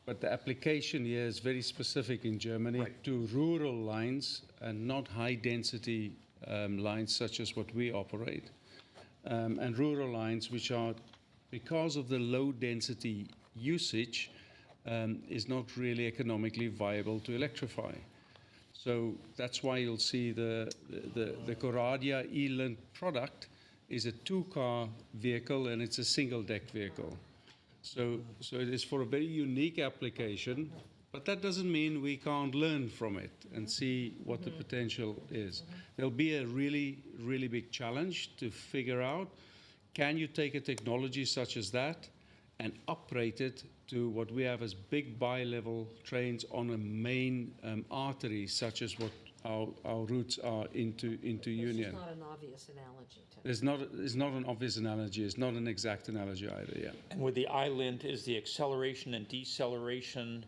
But the application here is very specific in Germany to rural lines and not high-density lines such as what we operate. And rural lines, which are, because of the low-density usage, is not really economically viable to electrify. So that's why you'll see the Coradia Eland product is a two-car vehicle and it's a single-deck vehicle. So it is for a very unique application, but that doesn't mean we can't learn from it and see what the potential is. There'll be a really, really big challenge to figure out, can you take a technology such as that and uprate it to what we have as big bi-level trains on a main artery, such as what our routes are into Union. It's not an obvious analogy. It's not an obvious analogy. It's not an exact analogy either, yeah. And with the island, is the acceleration and deceleration,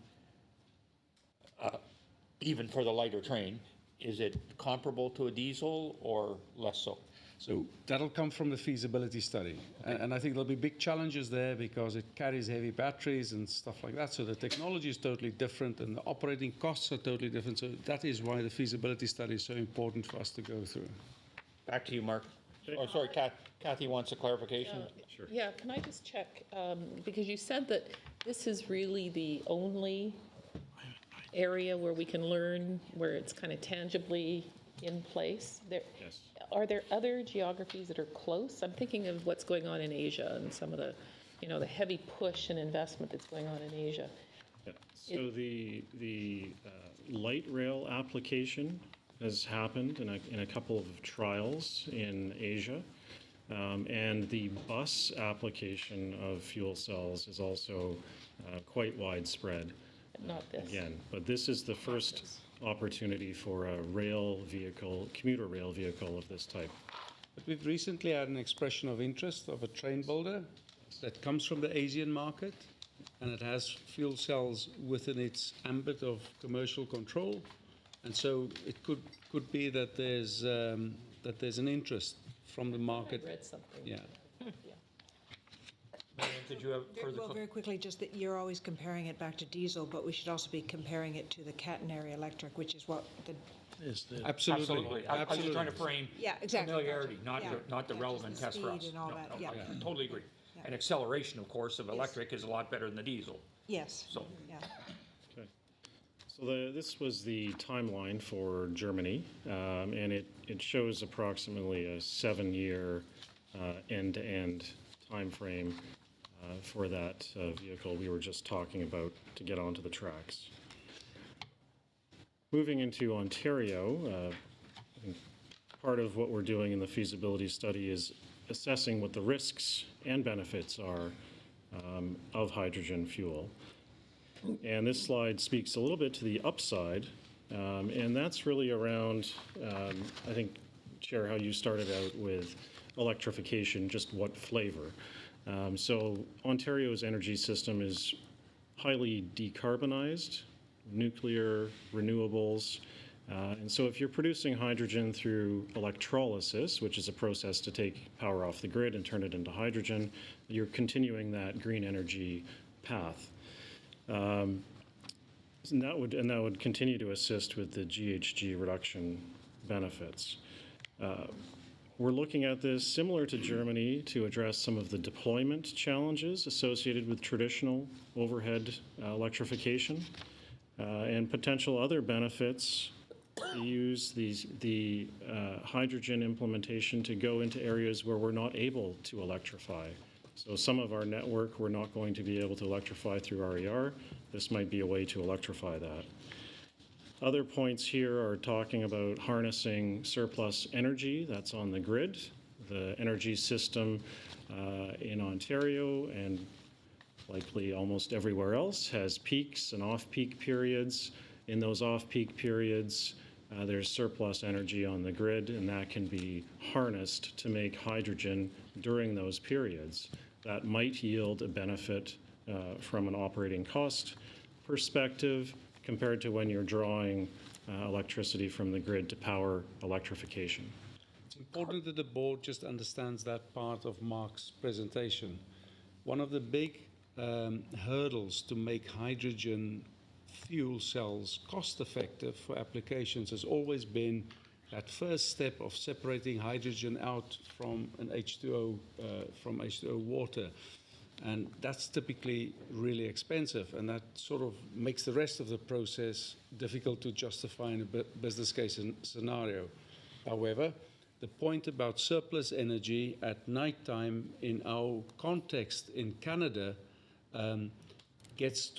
even for the lighter train, is it comparable to a diesel or less so? So that'll come from the feasibility study. And I think there'll be big challenges there because it carries heavy batteries and stuff like that. So the technology is totally different and the operating costs are totally different. So that is why the feasibility study is so important for us to go through. Back to you, Mark. Oh, sorry, Kathy wants a clarification. Sure. Yeah, can I just check, because you said that this is really the only area where we can learn, where it's kind of tangibly in place. Yes. Are there other geographies that are close? I'm thinking of what's going on in Asia and some of the, the heavy push and investment that's going on in Asia. Yeah. So the light rail application has happened in a couple of trials in Asia. And the bus application of fuel cells is also quite widespread. Not this. Again, but this is the first opportunity for a rail vehicle, commuter rail vehicle of this type. But we've recently had an expression of interest of a train builder that comes from the Asian market, and it has fuel cells within its ambit of commercial control. And so it could be that there's an interest from the market. I read something. Yeah. Marion, did you have further? Well, very quickly, just that you're always comparing it back to diesel, but we should also be comparing it to the catenary electric, which is what the Absolutely. I was just trying to frame Yeah, exactly. familiarity, not Yeah. the relevant just test the for us. speed and all No, that, no, yeah. I totally agree. And acceleration, of course, of electric is a lot better than the diesel. Yes. So Yeah. Okay. So this was the timeline for Germany, and it shows approximately a 7-year end-to-end timeframe for that vehicle we were just talking about to get onto the tracks. Moving into Ontario, I think part of what we're doing in the feasibility study is assessing what the risks and benefits are of hydrogen fuel. And this slide speaks a little bit to the upside, and that's really around, I think, Chair, how you started out with electrification, just what flavor. So Ontario's energy system is highly decarbonized, nuclear, renewables. And so if you're producing hydrogen through electrolysis, which is a process to take power off the grid and turn it into hydrogen, you're continuing that green energy path. And that would continue to assist with the GHG reduction benefits. We're looking at this similar to Germany to address some of the deployment challenges associated with traditional overhead electrification and potential other benefits to use the hydrogen implementation to go into areas where we're not able to electrify. So some of our network we're not going to be able to electrify through RER. This might be a way to electrify that. Other points here are talking about harnessing surplus energy that's on the grid. The energy system in Ontario and likely almost everywhere else has peaks and off-peak periods. In those off-peak periods, there's surplus energy on the grid, and that can be harnessed to make hydrogen during those periods. That might yield a benefit from an operating cost perspective compared to when you're drawing electricity from the grid to power electrification. It's important that the board just understands that part of Mark's presentation. One of the big hurdles to make hydrogen fuel cells cost-effective for applications has always been that first step of separating hydrogen out from an H2O, from H2O water. And that's typically really expensive, and that sort of makes the rest of the process difficult to justify in a business case scenario. However, the point about surplus energy at nighttime in our context in Canada gets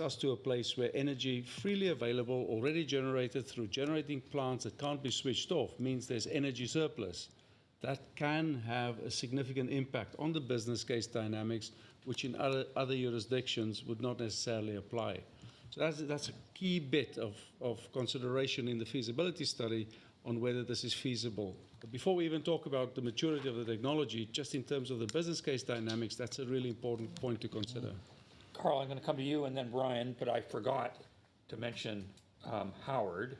us to a place where energy freely available, already generated through generating plants that can't be switched off, means there's energy surplus. That can have a significant impact on the business case dynamics, which in other jurisdictions would not necessarily apply. So that's a key bit of consideration in the feasibility study on whether this is feasible. But before we even talk about the maturity of the technology, just in terms of the business case dynamics, that's a really important point to consider. Carl, I'm going to come to you and then Brian, but I forgot to mention Howard.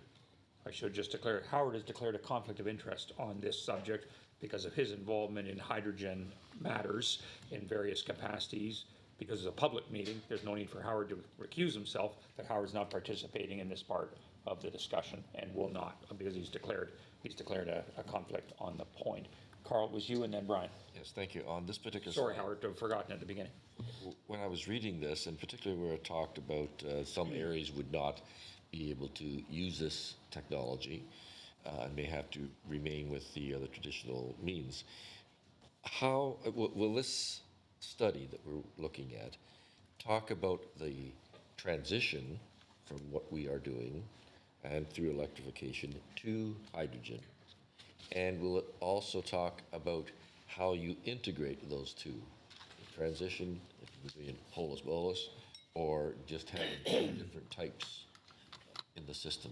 I should just declare it. Howard has declared a conflict of interest on this subject because of his involvement in hydrogen matters in various capacities. Because it's a public meeting, there's no need for Howard to recuse himself, but Howard's not participating in this part of the discussion and will not, because he's declared a conflict on the point. Carl, it was you and then Brian. Yes, thank you. On this particular Sorry, slide, Howard, to have forgotten at the beginning. when I was reading this, and particularly where it talked about some areas would not be able to use this technology and may have to remain with the other traditional means, how will this study that we're looking at talk about the transition from what we are doing and through electrification to hydrogen? And will it also talk about how you integrate those two? The transition, if you're doing holus bolus, or just having two different types in the system?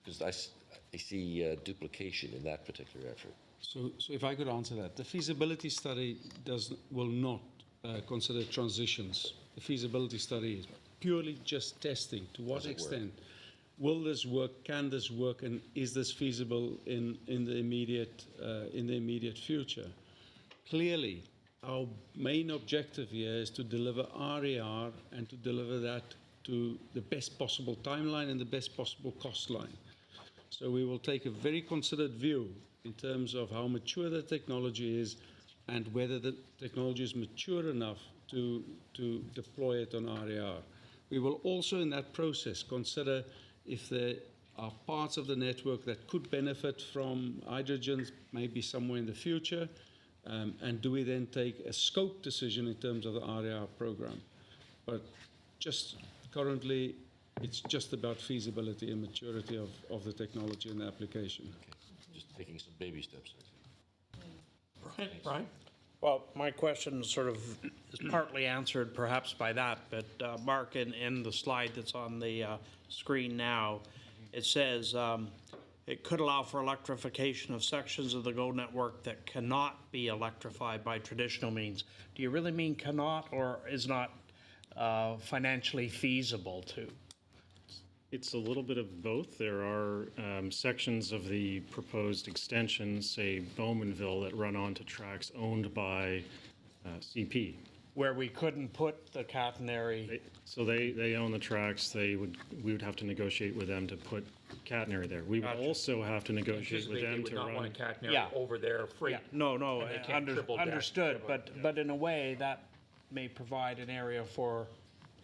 Because I see duplication in that particular effort. So if I could answer that. The feasibility study will not consider transitions. The feasibility study is purely just testing. To what extent will this work? Can this work? And is this feasible in the immediate future? Clearly, our main objective here is to deliver RER and to deliver that to the best possible timeline and the best possible cost line. So we will take a very considered view in terms of how mature the technology is and whether the technology is mature enough to deploy it on RER. We will also in that process consider if there are parts of the network that could benefit from hydrogen maybe somewhere in the future, and do we then take a scope decision in terms of the RER program. But just currently, it's just about feasibility and maturity of the technology and the application. Okay. Just taking some baby steps. Brian? Well, my question sort of is partly answered perhaps by that, but Mark, in the slide that's on the screen now, it says it could allow for electrification of sections of the GO network that cannot be electrified by traditional means. Do you really mean cannot, or is not financially feasible to? It's a little bit of both. There are sections of the proposed extensions, say Bowmanville, that run onto tracks owned by CP. Where we couldn't put the catenary. So they own the tracks. We would have to negotiate with them to put catenary there. We would also have to negotiate with them to run. They would not want a catenary over their freight. Yeah, no, and they can't triple deck. understood, but in a way that may provide an area for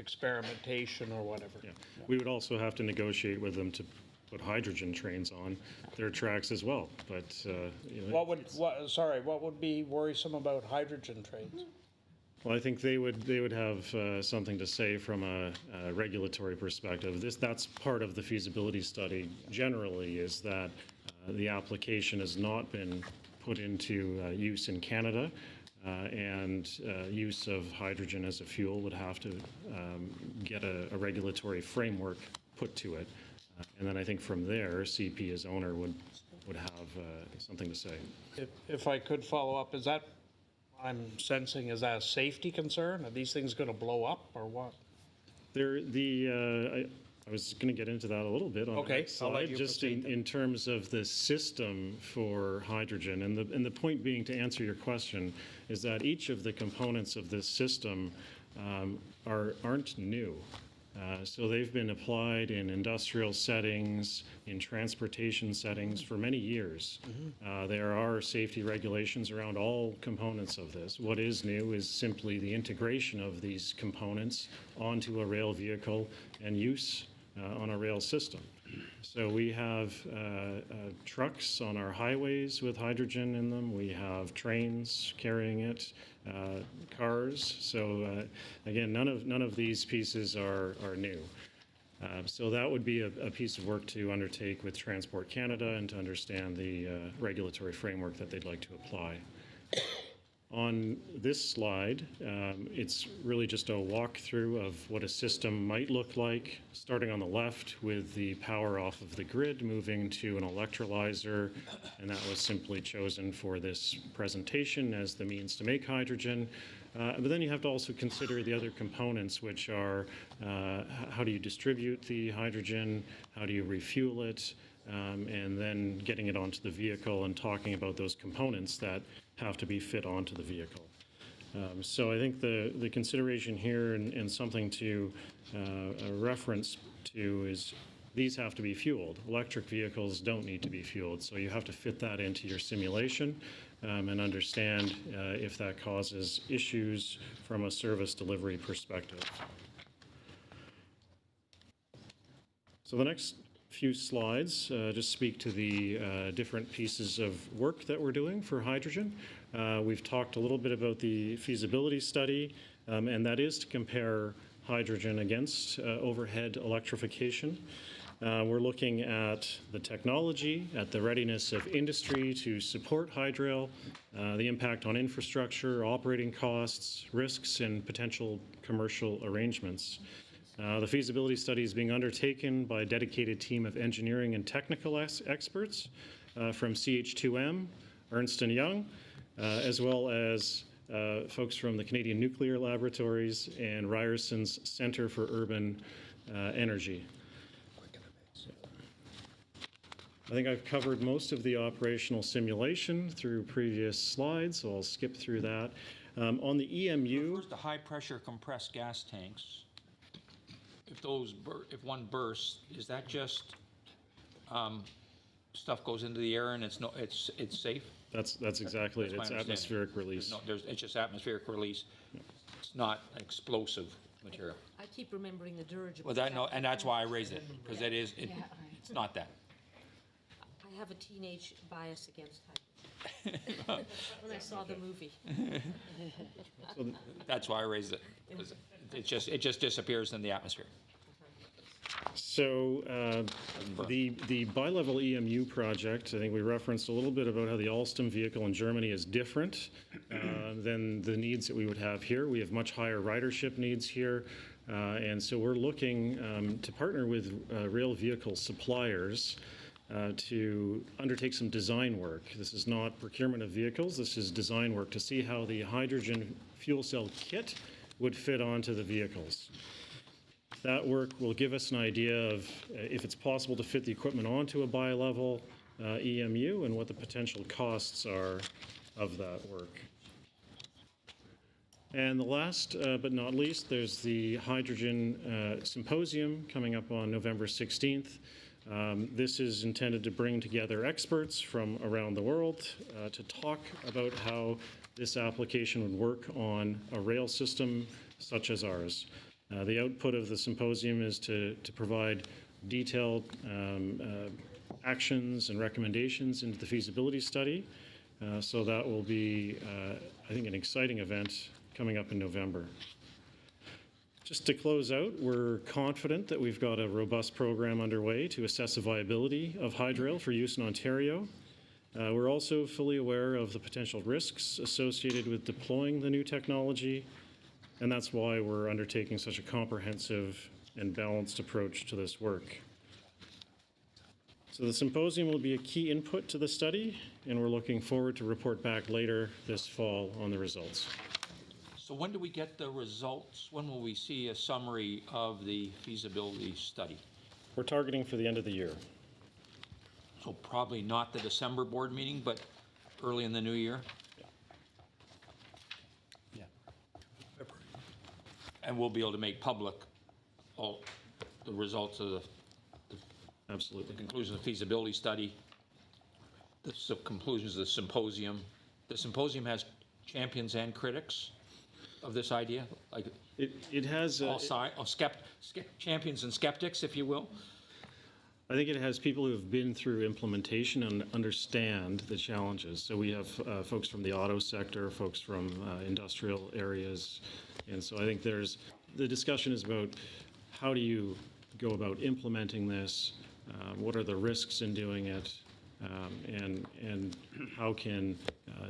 experimentation or whatever. Yeah. We would also have to negotiate with them to put hydrogen trains on their tracks as well. But you know, what would be worrisome about hydrogen trains? well, I think they would have something to say from a regulatory perspective. That's part of the feasibility study. Generally, is that the application has not been put into use in Canada. And use of hydrogen as a fuel would have to get a regulatory framework put to it. And then I think from there, CP as owner would have something to say. If I could follow up, is that, I'm sensing, is that a safety concern? Are these things going to blow up or what? I was going to get into that a little bit on the next slide, I'll let you just proceed in terms of the system for hydrogen. And the point being, to answer your question, is that each of the components of this system aren't new. So they've been applied in industrial settings, in transportation settings for many years. There are safety regulations around all components of this. What is new is simply the integration of these components onto a rail vehicle and use on a rail system. So we have trucks on our highways with hydrogen in them. We have trains carrying it, cars. So again, none of these pieces are new. So that would be a piece of work to undertake with Transport Canada and to understand the regulatory framework that they'd like to apply. On this slide, it's really just a walkthrough of what a system might look like, starting on the left with the power off of the grid, moving to an electrolyzer, and that was simply chosen for this presentation as the means to make hydrogen. But then you have to also consider the other components, which are how do you distribute the hydrogen, how do you refuel it, and then getting it onto the vehicle and talking about those components that have to be fit onto the vehicle. So I think the consideration here and something to reference to is these have to be fueled. Electric vehicles don't need to be fueled, so you have to fit that into your simulation and understand if that causes issues from a service delivery perspective. So the next few slides just speak to the different pieces of work that we're doing for hydrogen. We've talked a little bit about the feasibility study, and that is to compare hydrogen against overhead electrification. We're looking at the technology, at the readiness of industry to support hydrail, the impact on infrastructure, operating costs, risks, and potential commercial arrangements. The feasibility study is being undertaken by a dedicated team of engineering and technical experts from CH2M, Ernst & Young, as well as folks from the Canadian Nuclear Laboratories and Ryerson's Centre for Urban Energy. I think I've covered most of the operational simulation through previous slides, so I'll skip through that. On the EMU... First, the high-pressure compressed gas tanks. If one bursts, is that just stuff goes into the air and it's safe? That's exactly it. It's atmospheric release. It's just atmospheric release. Yeah. It's not explosive material. I keep remembering the dirigible. Well, and that's why I raised it, because it's not that. I have a teenage bias against hydrogen. When I saw the movie. So that's why I raised it. It just disappears in the atmosphere. So the bi-level EMU project, I think we referenced a little bit about how the Alstom vehicle in Germany is different than the needs that we would have here. We have much higher ridership needs here. And so we're looking to partner with rail vehicle suppliers to undertake some design work. This is not procurement of vehicles, this is design work to see how the hydrogen fuel cell kit would fit onto the vehicles. That work will give us an idea of if it's possible to fit the equipment onto a bi-level EMU and what the potential costs are of that work. And the last but not least, there's the hydrogen symposium coming up on November 16th. This is intended to bring together experts from around the world to talk about how this application would work on a rail system such as ours. The output of the symposium is to provide detailed actions and recommendations into the feasibility study. So that will be, I think, an exciting event coming up in November. Just to close out, we're confident that we've got a robust program underway to assess the viability of Hydrail for use in Ontario. We're also fully aware of the potential risks associated with deploying the new technology, and that's why we're undertaking such a comprehensive and balanced approach to this work. So the symposium will be a key input to the study, and we're looking forward to report back later this fall on the results. So when do we get the results? When will we see a summary of the feasibility study? We're targeting for the end of the year. So probably not the December board meeting, but early in the new year? Yeah. And we'll be able to make public all the results of the absolutely the conclusion of the feasibility study, the conclusions of the symposium. The symposium has champions and critics of this idea, like it has all champions and skeptics, if you will. I think it has people who have been through implementation and understand the challenges. So we have folks from the auto sector, folks from industrial areas, and so I think the discussion is about how do you go about implementing this, what are the risks in doing it, and how can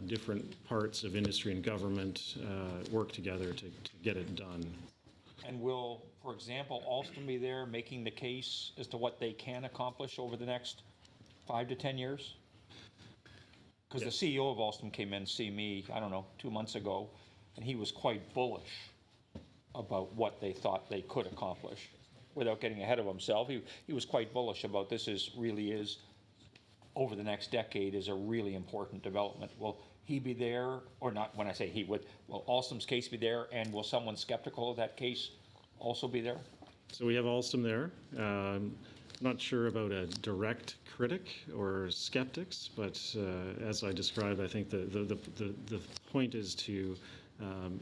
different parts of industry and government work together to get it done. And will, for example, Alstom be there making the case as to what they can accomplish over the next 5 to 10 years? Because the CEO of Alstom came in to see me, I don't know, 2 months ago, and he was quite bullish about what they thought they could accomplish. Without getting ahead of himself, he was quite bullish about this really is, over the next decade, is a really important development. Will he be there, or not? When I say he, will Alstom's case be there, and will someone skeptical of that case also be there? So we have Alstom there. Not sure about a direct critic or skeptics, but as I described, I think the point is to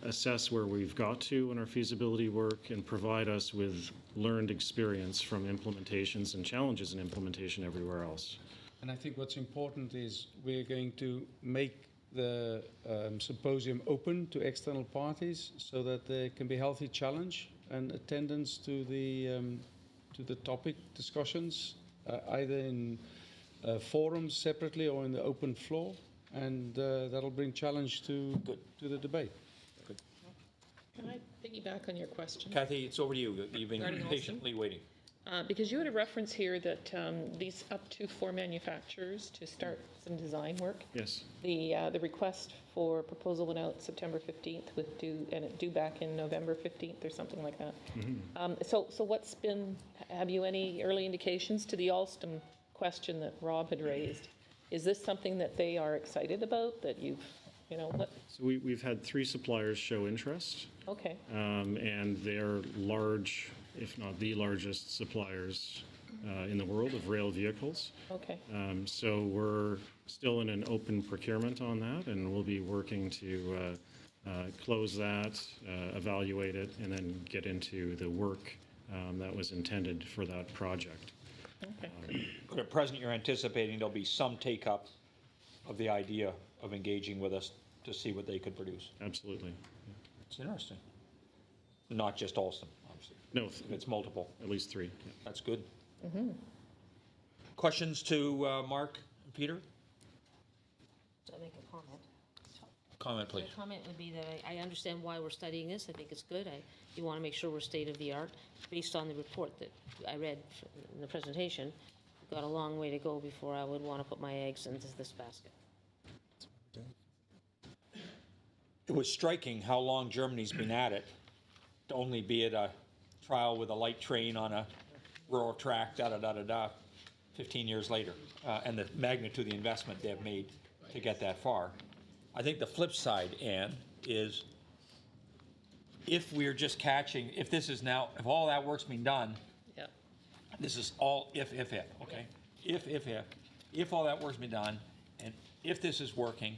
assess where we've got to in our feasibility work and provide us with learned experience from implementations and challenges in implementation everywhere else. And I think what's important is we're going to make the symposium open to external parties so that there can be healthy challenge and attendance to the topic discussions, either in forums separately or in the open floor, and that'll bring challenge to the debate. Good. Can I piggyback on your question? Kathy, it's over to you. You've been Regarding patiently waiting. Because you had a reference here that these up to 4 manufacturers to start some design work. Yes. The request for proposal went out September 15th with due back in November 15th or something like that. Mm-hmm. So what's been, have you any early indications to the Alstom question that Rob had raised? Is this something that they are excited about, that you've, what? So we've had 3 suppliers show interest. Okay. And they're large, if not the largest suppliers in the world of rail vehicles. Okay. So we're still in an open procurement on that, and we'll be working to close that, evaluate it, and then get into the work that was intended for that project. Okay. But at present, you're anticipating there'll be some take-up of the idea of engaging with us to see what they could produce. Absolutely. It's interesting. Not just Alstom, obviously. No. It's multiple. At least 3. Yeah. That's good. Mm-hmm. Questions to Mark and Peter? So I make a comment. Comment, please. The comment would be that I understand why we're studying this. I think it's good. You want to make sure we're state of the art. Based on the report that I read in the presentation, got a long way to go before I would want to put my eggs into this basket. It was striking how long Germany's been at it, to only be at a trial with a light train on a rural track, 15 years later, and the magnitude of the investment they've made to get that far. I think the flip side, Ann, is if we're just catching, if this is now, if all that work's been done, Yeah. this is all if, okay? If all that work's been done, and if this is working,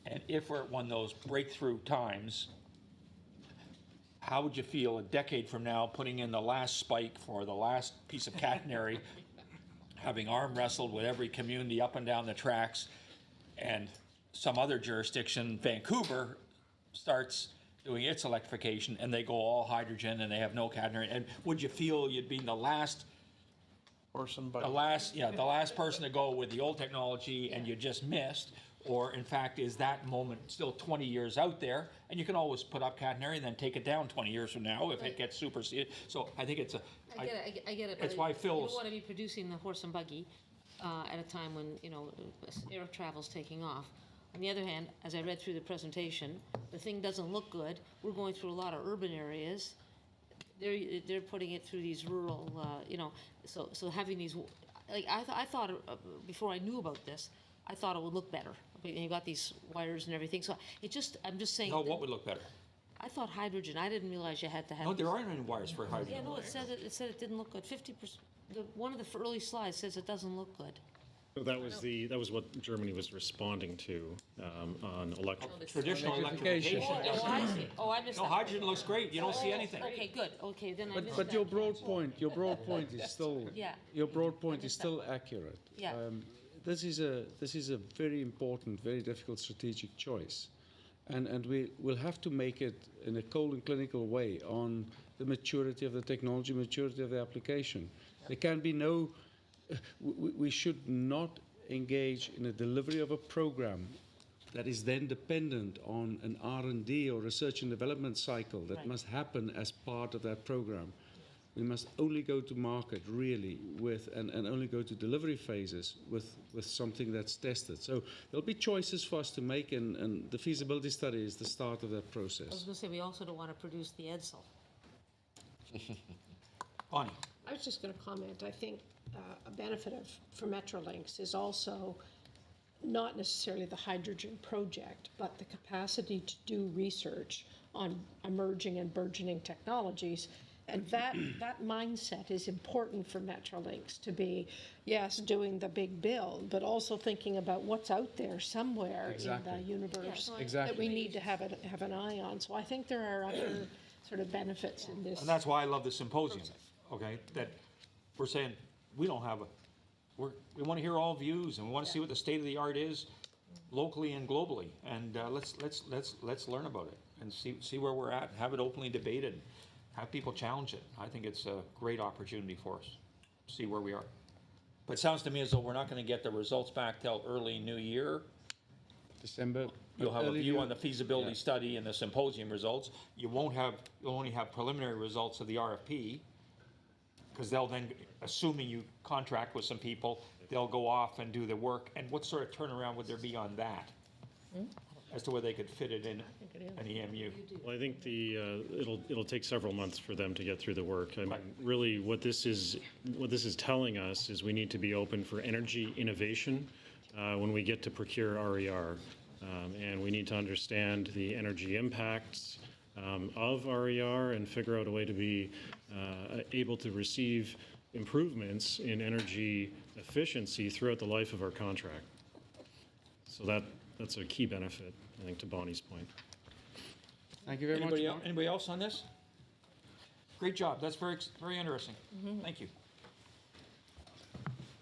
and if we're at one of those breakthrough times, how would you feel a decade from now putting in the last spike for the last piece of catenary, having arm wrestled with every community up and down the tracks, and some other jurisdiction, Vancouver, starts doing its electrification, and they go all hydrogen, and they have no catenary? And would you feel you'd be the last person to go with the old technology, and you just missed? Or in fact, is that moment still 20 years out there? And you can always put up catenary and then take it down 20 years from now if it gets superseded. So I think it's a. I get it. That's but why you Phil's. don't want to be producing the horse and buggy at a time when, you know, air travel's taking off. On the other hand, as I read through the presentation, the thing doesn't look good. We're going through a lot of urban areas. They're putting it through these rural, you know, so having these, like I thought before I knew about this, I thought it would look better. You got these wires and everything, so I'm just saying. No, what would look better? I thought hydrogen. I didn't realize you had to have. No, there aren't any wires for hydrogen. Yeah, no, it said it didn't look good. 50%. One of the early slides says it doesn't look good. So that was what Germany was responding to on Traditional electrification. Oh, I see. Oh, I missed No, that. hydrogen looks great. You don't see anything. Okay, good. Okay, then I missed But that. your broad point is still Yeah. your broad point is still accurate. Yeah. This is a very important, very difficult strategic choice, and we'll have to make it in a cold and clinical way on the maturity of the technology, maturity of the application. There can be no. We should not engage in a delivery of a program that is then dependent on an R&D or research and development cycle that must happen as part of that program. We must only go to market really with, and only go to delivery phases with something that's tested. So there'll be choices for us to make, and the feasibility study is the start of that I was process. going to say, we also don't want to produce the Edsel. Bonnie. I was just going to comment, I think a benefit for Metrolinx is also not necessarily the hydrogen project, but the capacity to do research on emerging and burgeoning technologies. And that mindset is important for Metrolinx to be, yes, doing the big build, but also thinking about what's out there somewhere in the universe that we need to have an eye on. So I think there are other sort of benefits in this. And that's why I love the symposium, okay? That we're saying we don't have we want to hear all views, and we want to see what the state of the art is locally and globally. And let's learn about it and see where we're at, have it openly debated, have people challenge it. I think it's a great opportunity for us. See where we are. But it sounds to me as though we're not going to get the results back till early New Year. December. You'll have a view on the feasibility study and the symposium results. You'll only have preliminary results of the RFP, because they'll then, assuming you contract with some people, they'll go off and do the work. And what sort of turnaround would there be on that? As to whether they could fit it in an EMU? Well, I think it'll take several months for them to get through the work. I mean, really, what this is telling us is we need to be open for energy innovation when we get to procure RER, and we need to understand the energy impacts of RER and figure out a way to be able to receive improvements in energy efficiency throughout the life of our contract. So that's a key benefit, I think, to Bonnie's point. Thank you very much. Anybody else on this? Great job. That's very interesting. Thank you.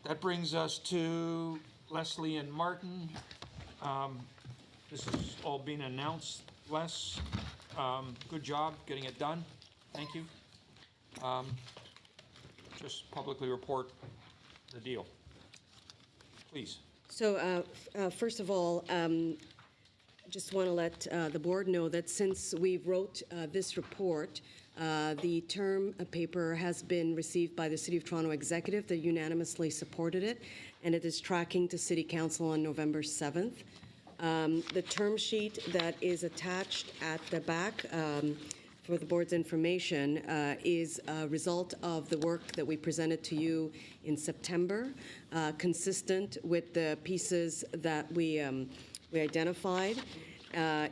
That brings us to Leslie and Martin. This is all being announced. Les, good job getting it done. Thank you. Just publicly report the deal. Please. So first of all, just want to let the board know that since we wrote this report, The term paper has been received by the City of Toronto Executive. They unanimously supported it, and it is tracking to City Council on November 7th. The term sheet that is attached at the back for the board's information is a result of the work that we presented to you in September, consistent with the pieces that we identified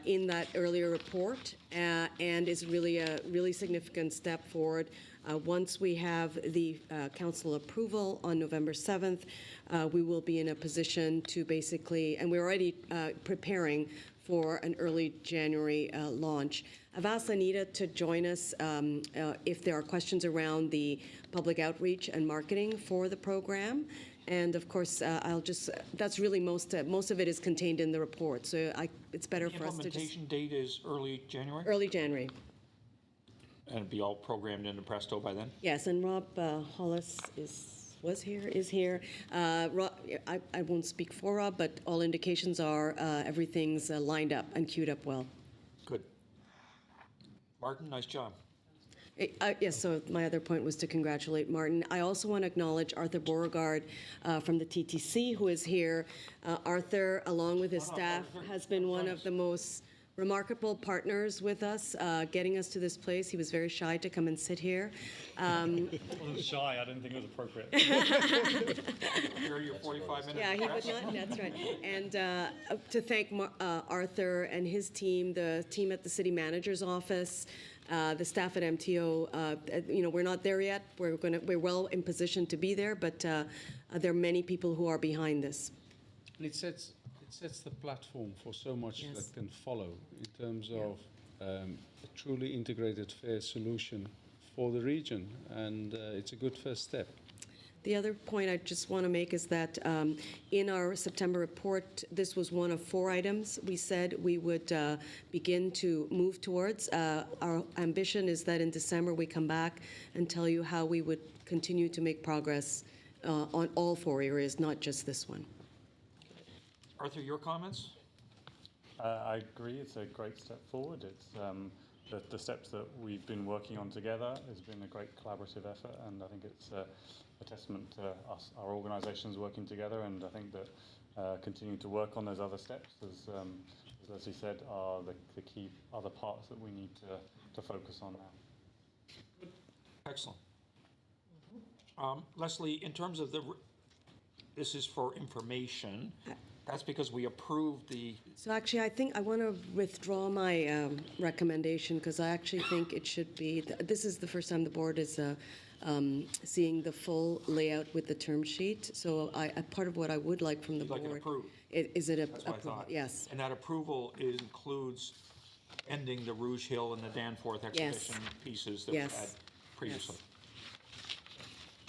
in that earlier report, and is really a really significant step forward. Once we have the council approval on November 7th, we will be in a position to basically, and we're already preparing for an early January launch. I've asked Anita to join us if there are questions around the public outreach and marketing for the program. And of course, that's really most of it is contained in the report. So it's better for us to just. Implementation date is early January? Early January. And it'll be all programmed into Presto by then? Yes, and Rob Hollis is here. Rob, I won't speak for Rob, but all indications are everything's lined up and queued up well. Good. Martin, nice job. Yes, so my other point was to congratulate Martin. I also want to acknowledge Arthur Beauregard from the TTC, who is here. Arthur, along with his staff, has been one of the most remarkable partners with us, getting us to this place. He was very shy to come and sit here. I wasn't shy, I didn't think it was appropriate. Here your 45 minutes. Yeah, he would not, that's right. And to thank Arthur and his team, the team at the city manager's office, the staff at MTO. We're not there yet. We're well in position to be there, but there are many people who are behind this. And it sets the platform for so much that can follow in terms of a truly integrated, fair solution for the region, and it's a good first step. The other point I just want to make is that in our September report, this was one of 4 items we said we would begin to move towards. Our ambition is that in December we come back and tell you how we would continue to make progress on all 4 areas, not just this one. Arthur, your comments? I agree, it's a great step forward. It's the steps that we've been working on together has been a great collaborative effort, and I think it's a testament to us, our organisations working together, and I think that continuing to work on those other steps, as Leslie said, are the key other parts that we need to focus on now. Excellent. Leslie, in terms of this is for information. That's because we approved the. So actually, I think I want to withdraw my recommendation, because I actually think it should be. This is the first time the board is seeing the full layout with the term sheet. So a part of what I would like from the board. Like it approved. Is it That's what I thought. Yes. And that approval includes ending the Rouge Hill and the Danforth exhibition pieces that we had previously.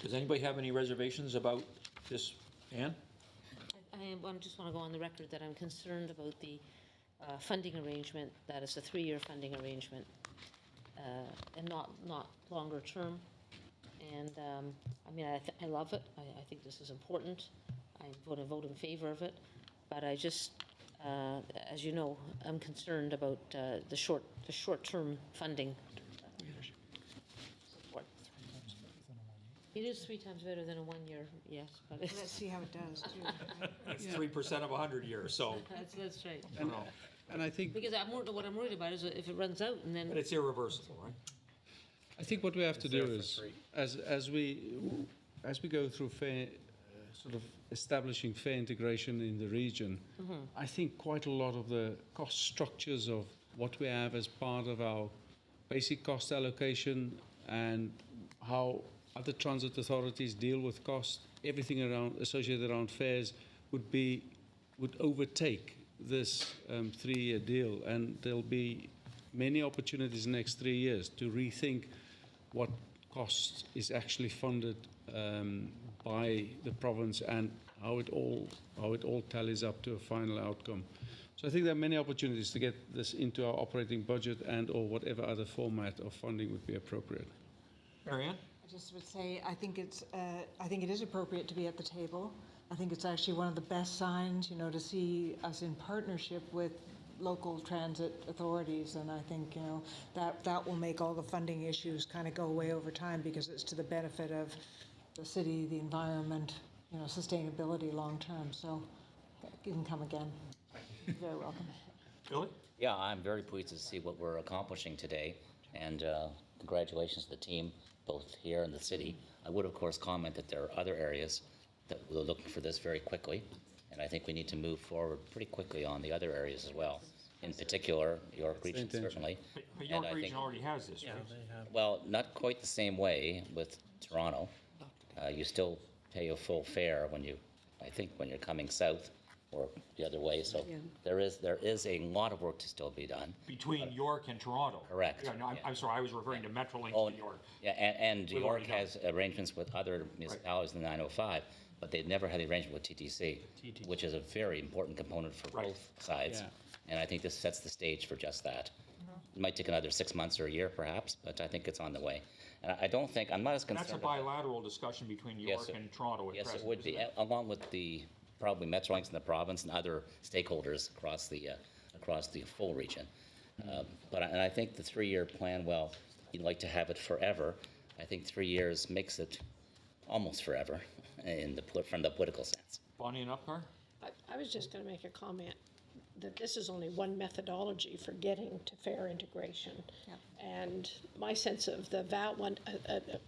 Does anybody have any reservations about this, Anne? I just want to go on the record that I'm concerned about the funding arrangement, that it's a 3-year funding arrangement and not longer term. And I love it. I think this is important. I'm going to vote in favor of it. But I just, as you know, I'm concerned about the short-term funding. It is 3 times better than a 1-year, yes. But let's see how it does, too. It's 3% of 100 years, so. That's right. And I think. Because what I'm worried about is if it runs out and then. But it's irreversible, right? I think what we have to do is, as we go through fair, sort of establishing fair integration in the region, I think quite a lot of the cost structures of what we have as part of our basic cost allocation and how other transit authorities deal with cost, everything associated around fares would overtake this 3-year deal, and there'll be many opportunities in the next 3 years to rethink what cost is actually funded by the province and how it all tallies up to a final outcome. So I think there are many opportunities to get this into our operating budget and/or whatever other format of funding would be appropriate. Marianne? I just would say I think it is appropriate to be at the table. I think it's actually one of the best signs, to see us in partnership with local transit authorities, and I think, you know, that will make all the funding issues kind of go away over time because it's to the benefit of the city, the environment, you know, sustainability long-term. So you can come again. You're very welcome. Billy? Yeah, I'm very pleased to see what we're accomplishing today, and congratulations to the team, both here and the city. I would, of course, comment that there are other areas that we're looking for this very quickly, and I think we need to move forward pretty quickly on the other areas as well. In particular, York Region, certainly. But York Region already has this, right? Well, not quite the same way with Toronto. You still pay a full fare when you, I think, when you're coming south or the other way. So there is a lot of work to still be done. Between York and Toronto. Correct. Yeah, no, I'm sorry, I was referring to Metrolinx in York. Yeah, and We've York already done has arrangements with other municipalities in the 905, but they've never had the arrangement with TTC, which is a very important component for both sides. Yeah. And I think this sets the stage for just that. It might take another 6 months or a year, perhaps, but I think it's on the way. And I don't think, I'm not as concerned. That's a bilateral discussion between York and Toronto at Yes, present, it would be, along with the, probably Metrolinx in the province and other stakeholders across the full region. And I think the 3-year plan, well, you'd like to have it forever. I think 3 years makes it almost forever from the political sense. Bonnie and Upcar? I was just going to make a comment that this is only one methodology for getting to fare integration. And my sense of the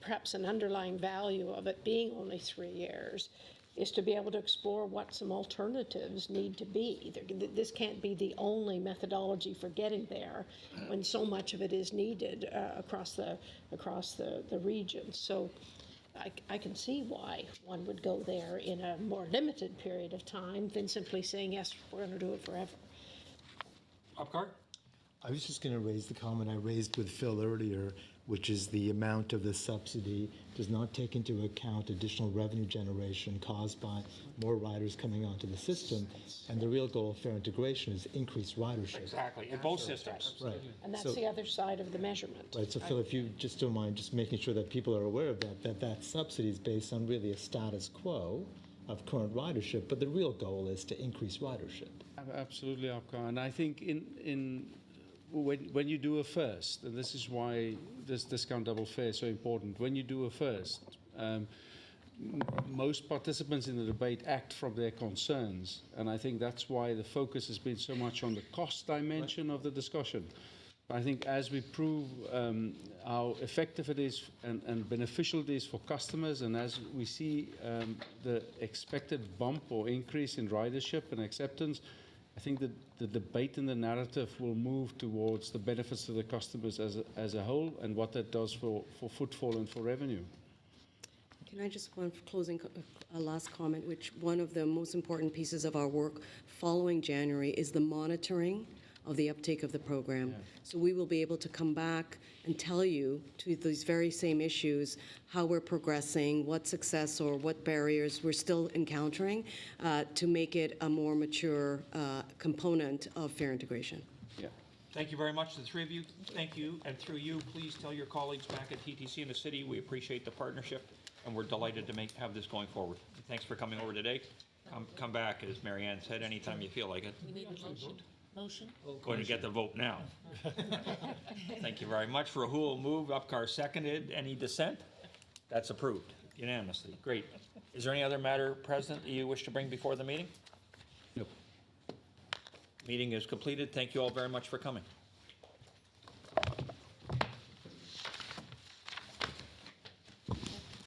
perhaps an underlying value of it being only 3 years is to be able to explore what some alternatives need to be. This can't be the only methodology for getting there when so much of it is needed across the region. So I can see why one would go there in a more limited period of time than simply saying, yes, we're going to do it forever. Upcar? I was just going to raise the comment I raised with Phil earlier, which is the amount of the subsidy does not take into account additional revenue generation caused by more riders coming onto the system. And the real goal of fare integration is increased ridership. Exactly, in both systems. Right. And that's the other side of the measurement. Right, so Phil, if you just don't mind just making sure that people are aware of that subsidy is based on really a status quo of current ridership, but the real goal is to increase ridership. Absolutely, Apka. And I think when you do a first, and this is why this discount double fare is so important, when you do a first, most participants in the debate act from their concerns. And I think that's why the focus has been so much on the cost dimension of the discussion. I think as we prove how effective it is and beneficial it is for customers, and as we see the expected bump or increase in ridership and acceptance, I think that the debate and the narrative will move towards the benefits to the customers as a whole and what that does for footfall and for revenue. Can I just one closing, a last comment, which one of the most important pieces of our work following January is the monitoring of the uptake of the program. Yeah. So we will be able to come back and tell you to these very same issues, how we're progressing, what success or what barriers we're still encountering to make it a more mature component of fare integration. Yeah. Thank you very much to the three of you. Thank you. And through you, please tell your colleagues back at TTC in the city, we appreciate the partnership and we're delighted to have this going forward. Thanks for coming over today. Come back, as Marianne said, anytime you feel like it. We need a motion. Motion? Going to get the vote now. Thank you very much. Rahul moved, Upcar seconded. Any dissent? That's approved unanimously. Great. Is there any other matter, President, that you wish to bring before the meeting? Nope. Meeting is completed. Thank you all very much for coming.